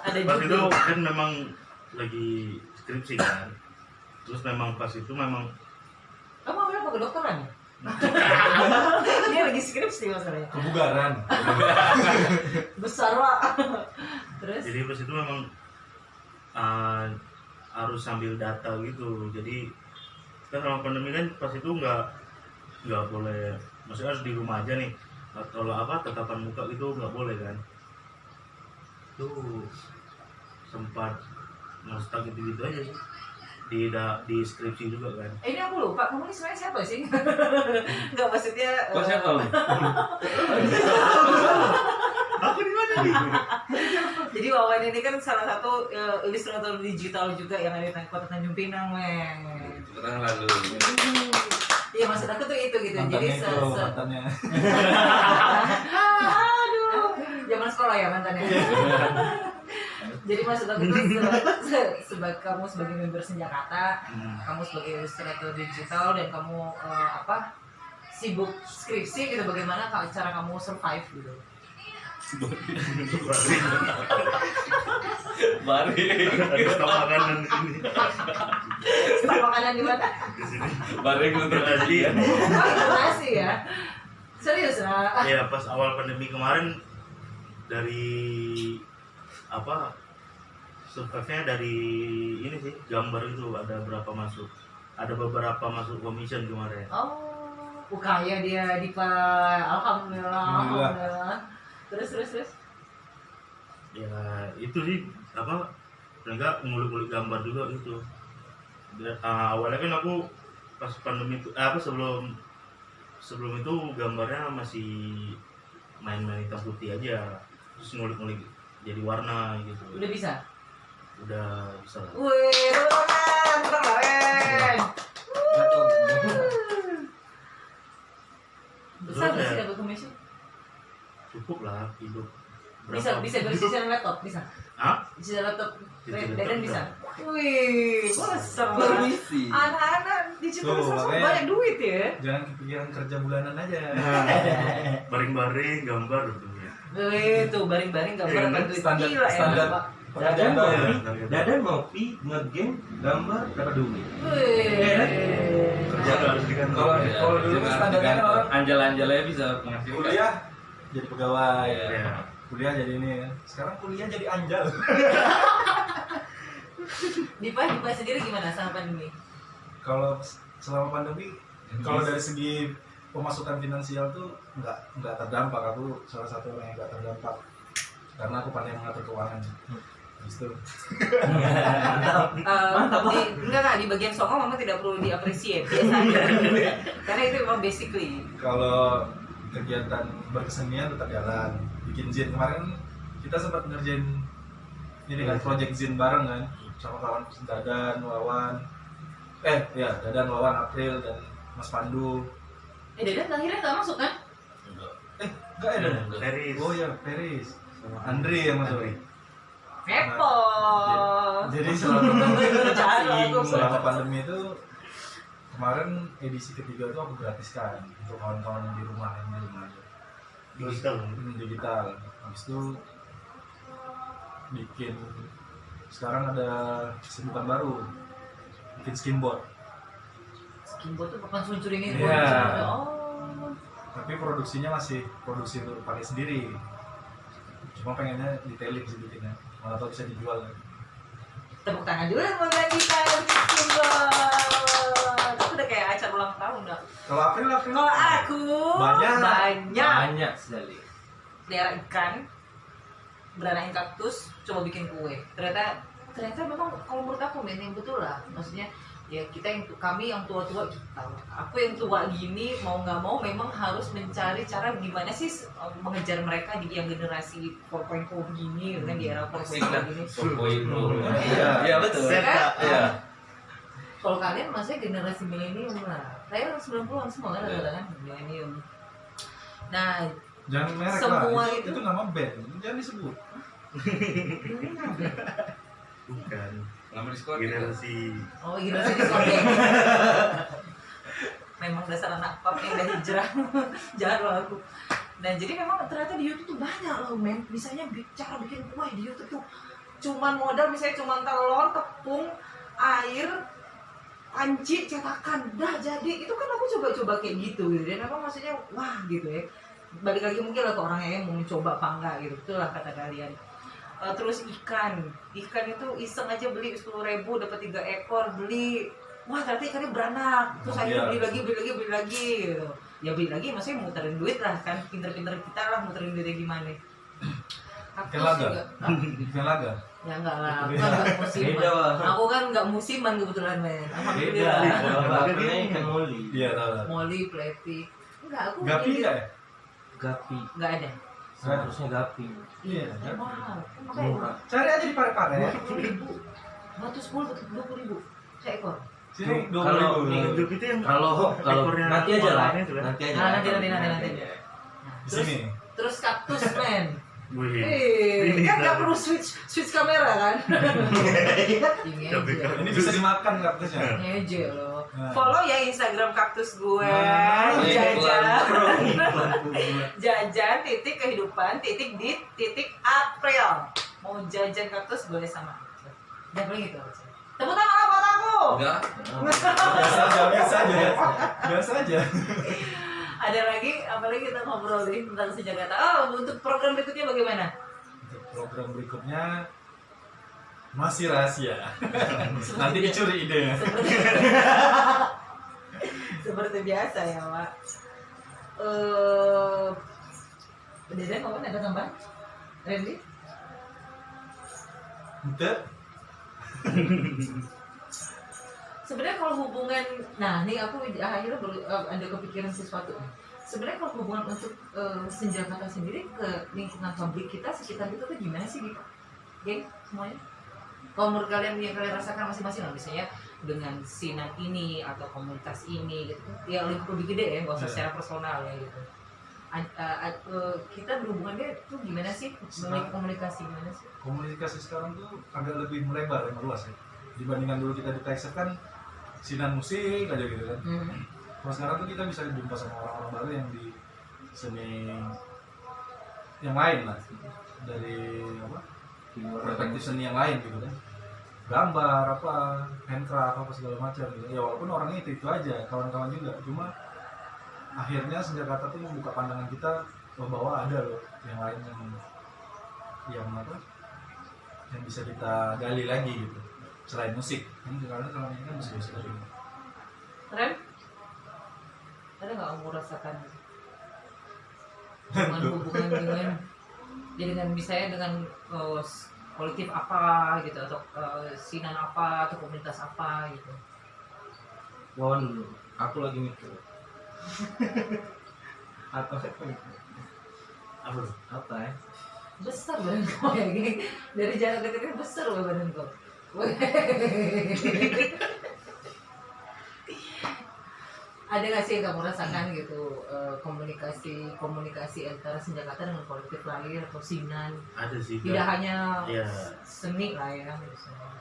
Ada Pas itu juga. kan memang lagi skripsi kan. Terus memang pas itu memang Kamu ambil apa kedokteran ya? Dia lagi skripsi masalahnya. Kebugaran. Besar lah. Terus? jadi pas itu memang harus sambil data gitu. Jadi kan selama pandemi kan pas itu nggak boleh, maksudnya harus di rumah aja nih. Kalau apa tatapan muka gitu nggak boleh kan. Tuh sempat ngestak gitu-gitu aja sih. Di skripsi juga kan. Ini aku lupa, kamu ini sebenarnya siapa sih? Enggak maksudnya. Kok siapa lu? Aku di mana nih? Jadi Wawan ini kan salah satu ilustrator digital juga yang ada di Kota Tanjung Pinang, men. Sekarang lalu. Iya maksud aku tuh itu gitu. Jadi Mantannya. aduh, zaman sekolah ya mantannya. Jadi maksud aku tuh sebagai kamu sebagai member Senjakata, kamu sebagai ilustrator digital dan kamu sibuk skripsi gitu, bagaimana cara kamu survive gitu? Mari. Stok makanan di sini. Stok makanan di mana? Di sini. Bareng untuk Jadi Masih ya? Serius lah? ya pas awal pandemi kemarin dari apa survive-nya dari ini sih gambar itu ada beberapa masuk commission kemarin. Oh, kaya dia Dipa. Alhamdulillah. Terus. Ya itu sih apa mereka ngulik-ngulik gambar juga gitu. Awalnya kan aku pas pandemi itu sebelum itu gambarnya masih main-main hitam putih aja, terus ngulik-ngulik jadi warna gitu. Udah bisa? Udah bisa lah. Wih, tenang Ren. Besar nggak sih dapat komisi? Cukup lah hidup. Bisa bersisian laptop, bisa? Hah? Cicil laptop, Cicil Deden laptop bisa? bisa. Wih, besar lah. Permisi. Anak-anak digital Tuh, sekarang makanya- banyak duit ya. Jangan kepikiran kerja bulanan aja. Baring-baring gambar gitu ya. Wih, tuh baring-baring gambar Iya, dapat duit standar- gila ya. standar. Pak. Dadan Standar. ngopi, Dadan ngopi, ngegame, gambar, dapat duit. Wih. Kerja harus di kantor. Kalau dulu kan standarnya kan orang anjal-anjalnya bisa menghasilkan. kuliah jadi pegawai. Iya. Ya. kuliah jadi ini ya. Sekarang kuliah jadi anjal. Dipa sendiri gimana sama pandemi? Kalau selama pandemi, kalau dari segi pemasukan finansial tuh nggak terdampak. Aku salah satu orang yang nggak terdampak karena aku pandai mengatur keuangan. Habis itu Mantap. Enggak di bagian songong memang tidak perlu diapresiasi biasa aja. Karena itu memang basically. kalau kegiatan berkesenian tetap jalan, bikin zin. Kemarin kita sempat ngerjain ini kan project zin bareng kan sama kawan Dadan, Wawan, Dadan, Wawan, April dan Mas Pandu. Dadan akhirnya nggak masuk kan? Enggak ya Dadan? Enggak. Peris. Oh ya, Peris. Andri yang masuk. Kepo. Jadi Cari aku. selama pandemi itu kemarin edisi ketiga itu aku gratiskan untuk kawan-kawan yang di rumah aja. Digital. Digital. Habis itu bikin sekarang ada kesibukan baru, bikin skimboard. Skimbo tuh bukan seluncur ini. Iya. Oh. Tapi produksinya masih produksi untuk pakai sendiri. Cuma pengennya detailing sih bikinnya. Malah tau bisa dijual kan. Tepuk tangan dulu buat kita bikin Skimbo. Itu udah kayak acara ulang tahun dah. Kalau April Kalau aku banyak sekali. daerah ikan, beranain kaktus, coba bikin kue. Ternyata memang kalau menurut aku men yang betul lah. Maksudnya ya kami yang tua-tua kita, aku yang tua gini mau nggak mau memang harus mencari cara gimana sih mengejar mereka di yang generasi 4.0 gini gitu kan, di era 4.0 gini. Iya betul. Kan? Iya. Kalau kalian maksudnya generasi milenium lah, saya 90-an semua kan ada kan milenium. Nah, jangan merek semua lah. itu- Itu nama band, jangan disebut. Bukan. Lama diskon. Generasi. oh generasi diskotik. Memang dasar anak pop yang udah hijrah. Jangan loh aku. Dan jadi memang ternyata di YouTube tuh banyak loh men, misalnya cara bikin kue di YouTube tuh cuman modal misalnya cuman telur, tepung, air, panci, cetakan, dah jadi. Itu kan aku coba-coba kayak gitu dan apa maksudnya wah gitu ya. Balik lagi mungkin lah ke orangnya yang mau mencoba apa enggak gitu, itulah kata kalian. Terus ikan itu iseng aja beli 10.000 dapat 3 ekor, beli wah ternyata ikannya beranak, terus akhirnya beli lagi gitu. Ya beli lagi maksudnya muterin duit lah kan, pinter-pinter kita lah muterin duitnya gimana. Ikan laga. Ikan laga. Ya enggak lah, aku kan enggak musiman. Beda, Wak. Aku kan enggak musiman kebetulan men. Beda. Alhamdulillah. Kalau bapaknya ikan moli. Iya tahu. Molly, Plepi. Enggak, aku Gapi enggak ya? Gapi. enggak ada. Seharusnya gapi. Iya. Mahal. Murah. Cari aja di Parepare ya. 110 20.000 seekor. Sini Kalau 20.000. nih, Untuk itu yang kalau ekornya nanti aja lah. warnanya itu kan? Nanti aja. Nah, nanti. Di Terus sini. terus kaktus men. Wih. Kan nggak perlu switch kamera kan? Ini aja. Ini bisa dimakan kaktusnya. Ini aja loh. Nah. Follow ya Instagram kaktus gue. Nah, Jajan titik kehidupan titik dit titik April. Mau jajan kaktus boleh sama. Udah paling gitu aja. Tepuk tangan lah buat aku. Udah. Biasa aja. Ada lagi, apalagi kita ngobrol nih tentang Sejagatah. Oh, untuk program berikutnya bagaimana? Untuk program berikutnya masih rahasia. Nanti dicuri idenya. Seperti biasa ya, Pak. Deden kapan ada tambahan? Randy? Untuk Sebenarnya kalau hubungan, nah nih aku akhirnya baru ada kepikiran sesuatu. Sebenarnya kalau hubungan untuk Senjakata sendiri ke lingkungan publik kita sekitar kita tuh gimana sih gitu, geng semuanya? Kalau menurut kalian yang kalian rasakan masing-masing lah, misalnya dengan sinan ini atau komunitas ini gitu, ya lingkup lebih gede ya, nggak usah secara personal ya gitu. Kita berhubungannya tuh gimana sih? Memiliki komunikasi gimana sih? komunikasi sekarang tuh agak lebih melebar ya, meluas ya. Dibandingkan dulu kita di Texas kan sinan musik aja gitu kan. Kalau sekarang tuh kita bisa jumpa sama orang-orang baru yang di seni yang lain lah, dari apa perspektif seni yang lain gitu kan, gambar apa, handcraft apa segala macam gitu. Ya walaupun orangnya itu aja, kawan-kawan juga, cuma akhirnya Senjakata tuh membuka pandangan kita bahwa ada loh yang lain yang yang apa yang bisa kita gali lagi gitu selain musik kan karena selama ini kan musik dari Rem, ada nggak kamu rasakan hubungan dengan ya dengan misalnya dengan kolektif apa gitu atau sinan apa atau komunitas apa gitu? Wawan dulu, aku lagi mikir. Atau Apa tuh? apa ya? Besar badan kau ya gini dari jarak dekat ini besar loh badan kau. Ada nggak sih yang kamu rasakan gitu komunikasi antara Senjakata dengan kolektif lain atau sinan? Ada sih. Tidak Kak. hanya Ya, seni lah ya misalnya.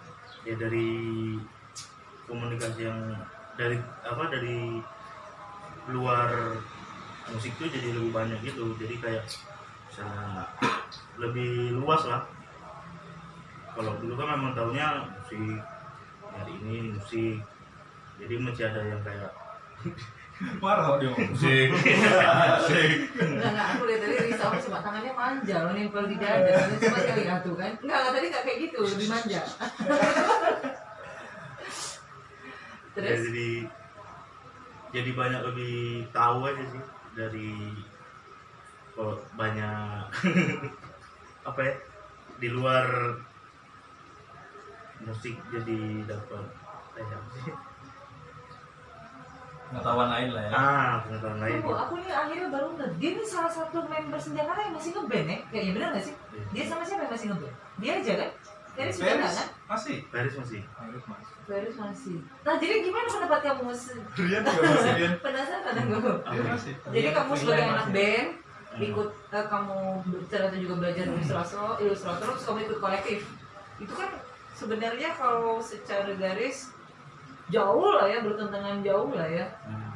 ya dari komunikasi yang dari luar musik tuh jadi lebih banyak gitu. Jadi kayak misalnya lebih luas lah. Kalau dulu kan memang tahunya musik, hari ini musik. Jadi masih ada yang kayak marah dia ngomong musik Enggak, aku lihat tadi Risa cuma tangannya manja loh nempel di dada. Coba sekali tuh kan. Enggak, tadi nggak kayak gitu, lebih manja. ya, Terus jadi banyak lebih tahu aja sih dari kok banyak apa ya di luar musik jadi dapat apa sih pengetahuan lain lah ya pengetahuan lain. tunggu, aku nih akhirnya baru ngeh. Dia nih salah satu member Senjakata yang masih ngeband ya? Kayaknya bener nggak sih? Dia sama siapa yang masih ngeband? Dia aja kan? Dari sudah Paris kan? masih Paris masih. Paris masih. Nah jadi gimana pendapat kamu? Rian juga masih Rian Penasaran aku. dia masih Jadi kamu sebagai Freelance anak masih. band ikut kamu ternyata juga belajar ilustrator terus kamu ikut kolektif. Itu kan sebenarnya kalau secara garis jauh lah ya, bertentangan jauh lah ya.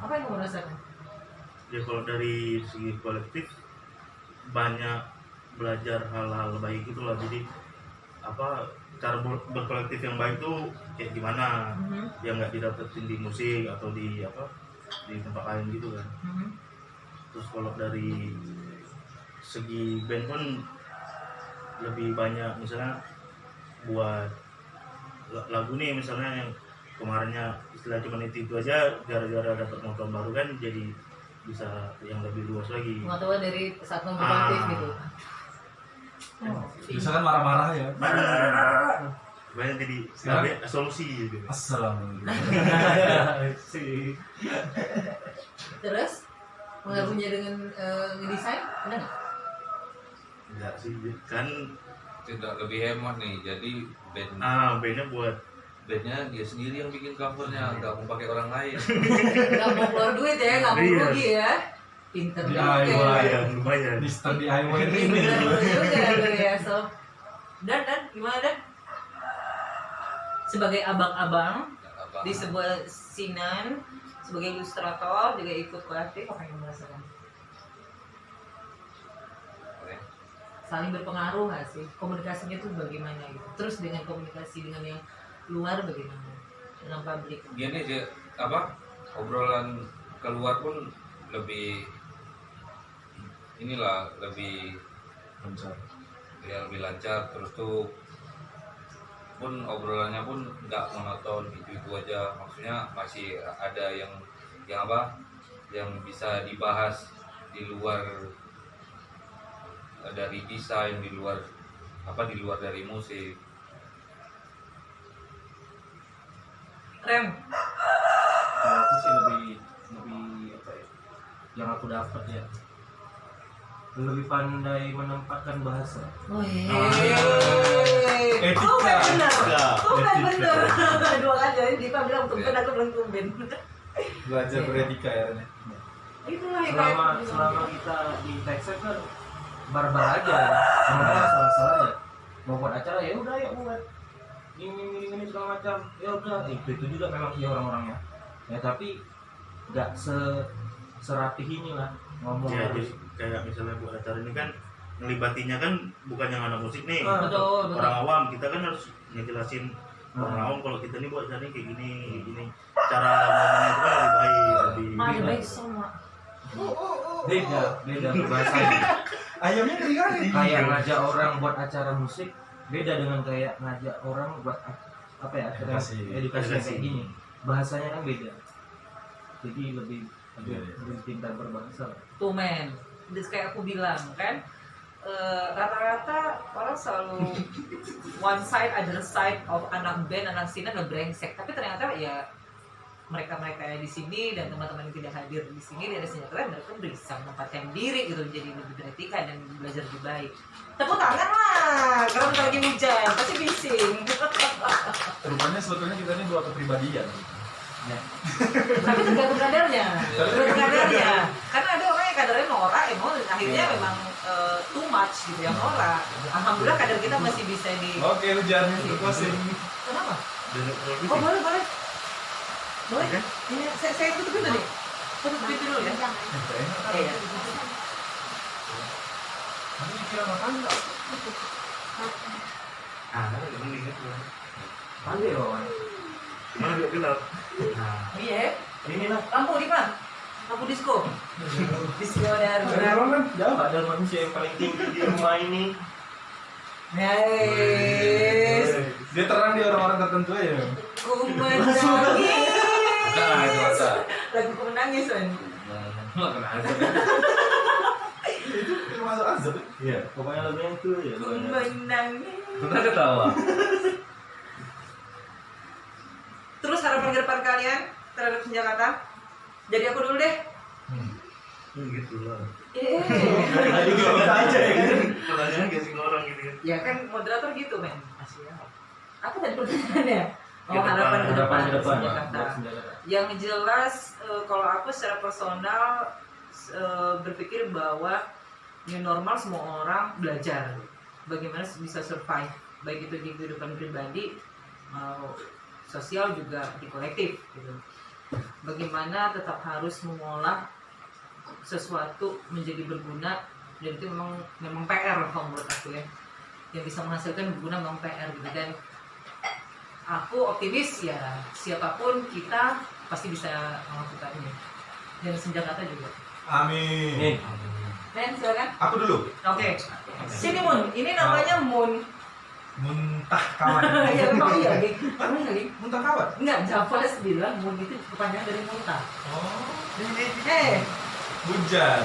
Apa yang kamu rasakan? Ya kalau dari segi kolektif banyak belajar hal-hal baik gitu lah. Jadi apa cara berkolektif yang baik tuh kayak gimana yang nggak didapetin di musik atau di apa di tempat lain gitu kan. Terus kalau dari segi band pun lebih banyak misalnya buat lagu nih misalnya yang kemarinnya istilah cuma itu aja gara-gara dapat nonton baru kan jadi bisa yang lebih luas lagi. Pengetahuan dari saat kamu kolektif gitu. bisa kan marah-marah ya Banyak jadi Sekarang? solusi gitu. assalamualaikum Terus pengaruhnya dengan ngedesain ada nggak? Enggak sih kan tidak lebih hemat nih. Jadi bandnya buat bandnya dia sendiri yang bikin covernya, nggak mau pakai orang lain. Nggak mau keluar duit ya, nggak mau Iya. rugi ya. Pinter DIY. juga. lumayan lumayan. di stand DIY ini Pinter juga lu ya so. Dan gimana Dan? Sebagai abang-abang Apa? di sebuah sinan sebagai ilustrator juga ikut kolektif, apa yang merasakan? Saling berpengaruh nggak sih? Komunikasinya tuh bagaimana gitu? Terus dengan komunikasi dengan yang luar bagaimana? Dengan publik? Gini sih, apa obrolan keluar pun lebih inilah lebih lancar ya lebih lancar. Terus tuh pun obrolannya pun nggak monoton itu aja, maksudnya masih ada yang apa yang bisa dibahas di luar dari desain, di luar dari musik. Rem, Kalau aku sih lebih apa ya? Yang aku dapat ya lebih pandai menempatkan bahasa. Etika. Oh benar, oh Etika. benar. Dua kali jadi Dipa bilang tumben, aku bilang tumben. belajar beretika ya Ren. Itulah yang Selama kita di Texas kan barbar aja, sebenarnya salah ya. Mau buat acara ya udah ya buat ini segala macam ya udah itu juga memang sih orang-orangnya ya, tapi nggak serapih inilah ngomong Ya, harus. jadi kayak misalnya buat acara ini kan ngelibatinya kan bukan yang anak musik nih, betul. orang awam. Kita kan harus ngejelasin orang awam kalau kita nih buat acara ini kayak gini. Cara ngomongnya itu kan lebih baik, lebih Mana baik semua. beda bahasanya. Ayamnya ngeri kali. Kayak ngajak orang buat acara musik beda dengan kayak ngajak orang buat apa ya, acara edukasi kayak gini. Bahasanya kan beda. Jadi lebih pintar berbahasa. Tuh men, jadi kayak aku bilang kan, rata-rata orang selalu one side other side of anak band, anak sini adalah brengsek. Tapi ternyata ya mereka-mereka yang di sini dan teman-teman yang tidak hadir di sini dari sini kalian, mereka bisa menempatkan diri gitu menjadi lebih beretika dan belajar lebih baik. Tepuk tangan lah, karena lagi hujan pasti bising. Rupanya sebetulnya kita ini dua kepribadian. Ya. Tapi tergantung kadarnya, tergantung kadarnya. Karena ada orang yang kadarnya norak, emang akhirnya memang too much gitu yang norak. Alhamdulillah kadar kita masih bisa di. Oke, hujan closing. Kenapa? Dan Oh boleh boleh. Boleh kan? Ini saya tutupin tadi. Tutup pintu dulu ya. Iya. Kamu kira makan enggak? Pandai Wawan. Mana dia gelap? Iya. Ini lah. Lampu di mana? Lampu disco. Disco dari kan? Jauh. Ada manusia yang paling tinggi di rumah ini. Nice. Dia terang di orang-orang tertentu ya. Ku menangis. Nah, itu masa. Lagu ku menangis kan. Nggak kena aja. Itu masuk azab. Iya. Pokoknya lagunya itu ya. Ku menangis. Benar ketawa. Terus harapan ke depan kalian terhadap Senjakata? Jadi aku dulu deh. Gitu lah. Tadi gitu aja ya kan. Pertanyaan gasing orang gitu kan. Ya kan moderator gitu men. Apa tadi pertanyaannya? Oh, Ke depan, harapan ke depan Ke depan. Senjakata. Buat Senjakata. Yang jelas kalau aku secara personal berpikir bahwa new normal semua orang belajar bagaimana bisa survive, baik itu di kehidupan pribadi mau sosial juga di kolektif gitu. Bagaimana tetap harus mengolah sesuatu menjadi berguna, dan itu memang PR kalau menurut aku ya, yang bisa menghasilkan berguna memang PR gitu. Dan aku optimis ya siapapun kita pasti bisa melakukannya, dan Senjakata juga. Amin. Men, silakan. Aku dulu. Oke. Sini Mun, ini namanya Mun. Muntah kawan. Ya memang iya, Dik. Memang iya, Dik. Muntah kawan. Enggak, Javas bilang Mun itu kepanjangan dari muntah. Oh. Hujan.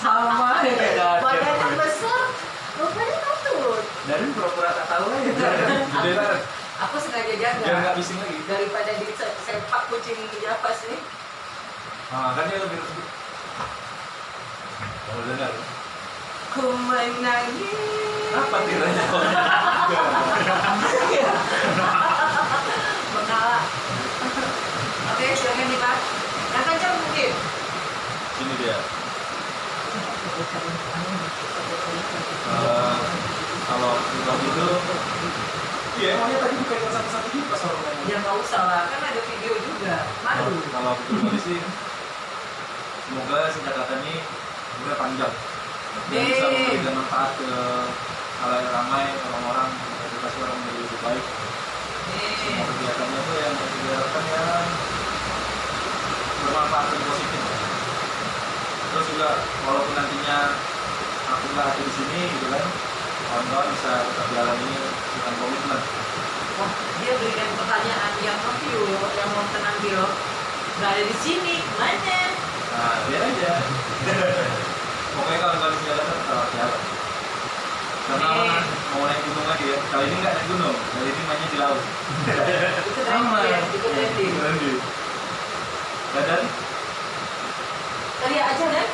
Sama ya. Badannya besar, rupanya patut. Dan pura-pura tak tahu aja. Gede banget. Aku sengaja jaga. Biar nggak bising lagi. Daripada disepak kucing Javas nih. Ah, kan dia lebih. Kalau dengar. Ku menangis. Apa tiranya? Mengalah. Oke, silakan nih Pak. Yang kencang mungkin. Ini dia. Kalau bilang itu, iya emangnya tadi bukan satu-satu juga pas orang ngomong. Ya nggak usah lah, kan ada video juga. Malu. Kalau aku pribadi sih, semoga Senjakata ini umurnya panjang dan bisa memberikan manfaat ke halayak ramai, orang-orang, edukasi orang menjadi lebih baik. Semua kegiatannya tuh yang diharapkan ya bermanfaat dan positif. Terus juga walaupun nantinya aku nggak ada di sini gitu kan, kawan-kawan bisa tetap jalan ini dengan komitmen. Wah, dia berikan pertanyaan yang review, yang mau tenang dia. Nggak ada di sini, mana? Nah, biar aja. Pokoknya kawan-kawan di jalan tetap jalan. Karena mana mau naik gunung lagi ya. Kali ini nggak naik gunung, kali ini mainnya di laut. Itu trending, itu trending. Nanti. Dan Tadi aja deh.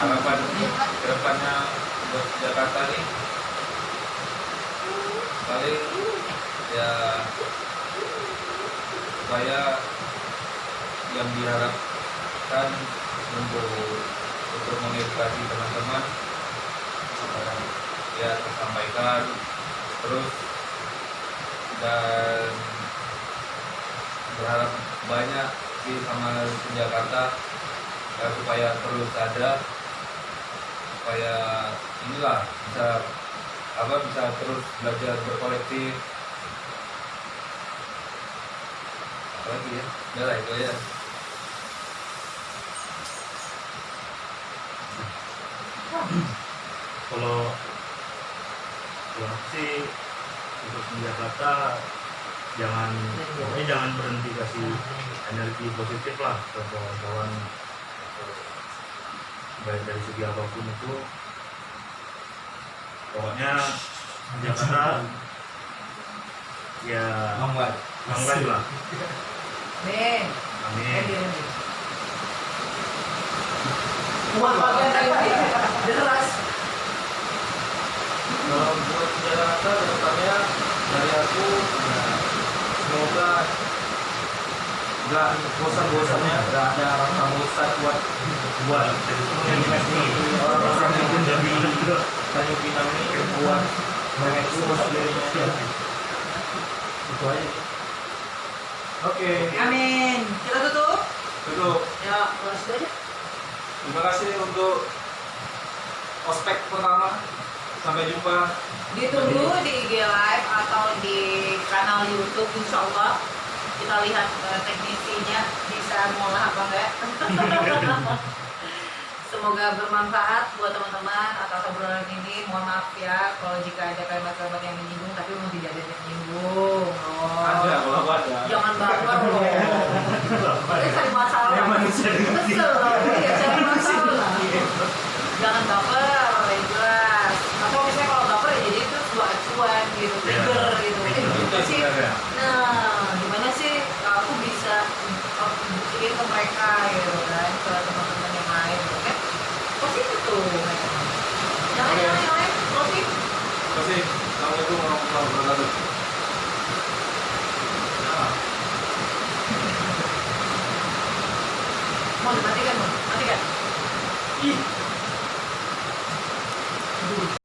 Harapan kedepannya buat Jakarta nih paling ya supaya yang diharapkan untuk mengedukasi teman-teman ya tersampaikan terus, dan berharap banyak sih sama Jakarta ya, supaya terus ada, supaya inilah bisa terus belajar berkolektif Lagi ya. Udah lah itu aja. Kalau aku sih untuk di Jakarta pokoknya jangan berhenti kasih energi positif lah ke kawan-kawan, baik dari segi apapun itu. Pokoknya Jakarta ya Long life. long life lah. Nih, Amin. kuat banget deras. Kalau buat Jakarta kedepannya dari aku ya, semoga nggak bosan-bosannya, nggak ada rasa bosan buat orang-orang yang ada di Tanjung Pinang ini buat mengekspos dirinya aja. Itu aja. Oke, Amin. Kita tutup. Tutup. Ya, langsung aja. Terima kasih untuk ospek pertama. Sampai jumpa. Ditunggu di IG Live atau di kanal YouTube, insya Allah kita lihat teknisinya bisa ngolah apa enggak. Semoga bermanfaat buat teman-teman atas obrolan ini. Mohon maaf ya kalau jika ada kalimat-kalimat yang menyinggung, tapi memang tidak ada yang menyinggung. Oh. Ada, kalau aku ada. Jangan baper loh. Kita cari masalah. Kesel loh. Iya, cari masalah. Jangan baper, yang jelas. Atau misalnya kalau baper ya jadi itu sebuah acuan gitu, trigger gitu. Gimana sih? Nah, gimana sih aku bisa buktiin ke mereka gitu kan, ke teman-teman yang lain gitu kan. Positif tuh. Yang lain, yang lain, positif. Terima kasih. Assalamualaikum warahmatullahi wabarakatuh.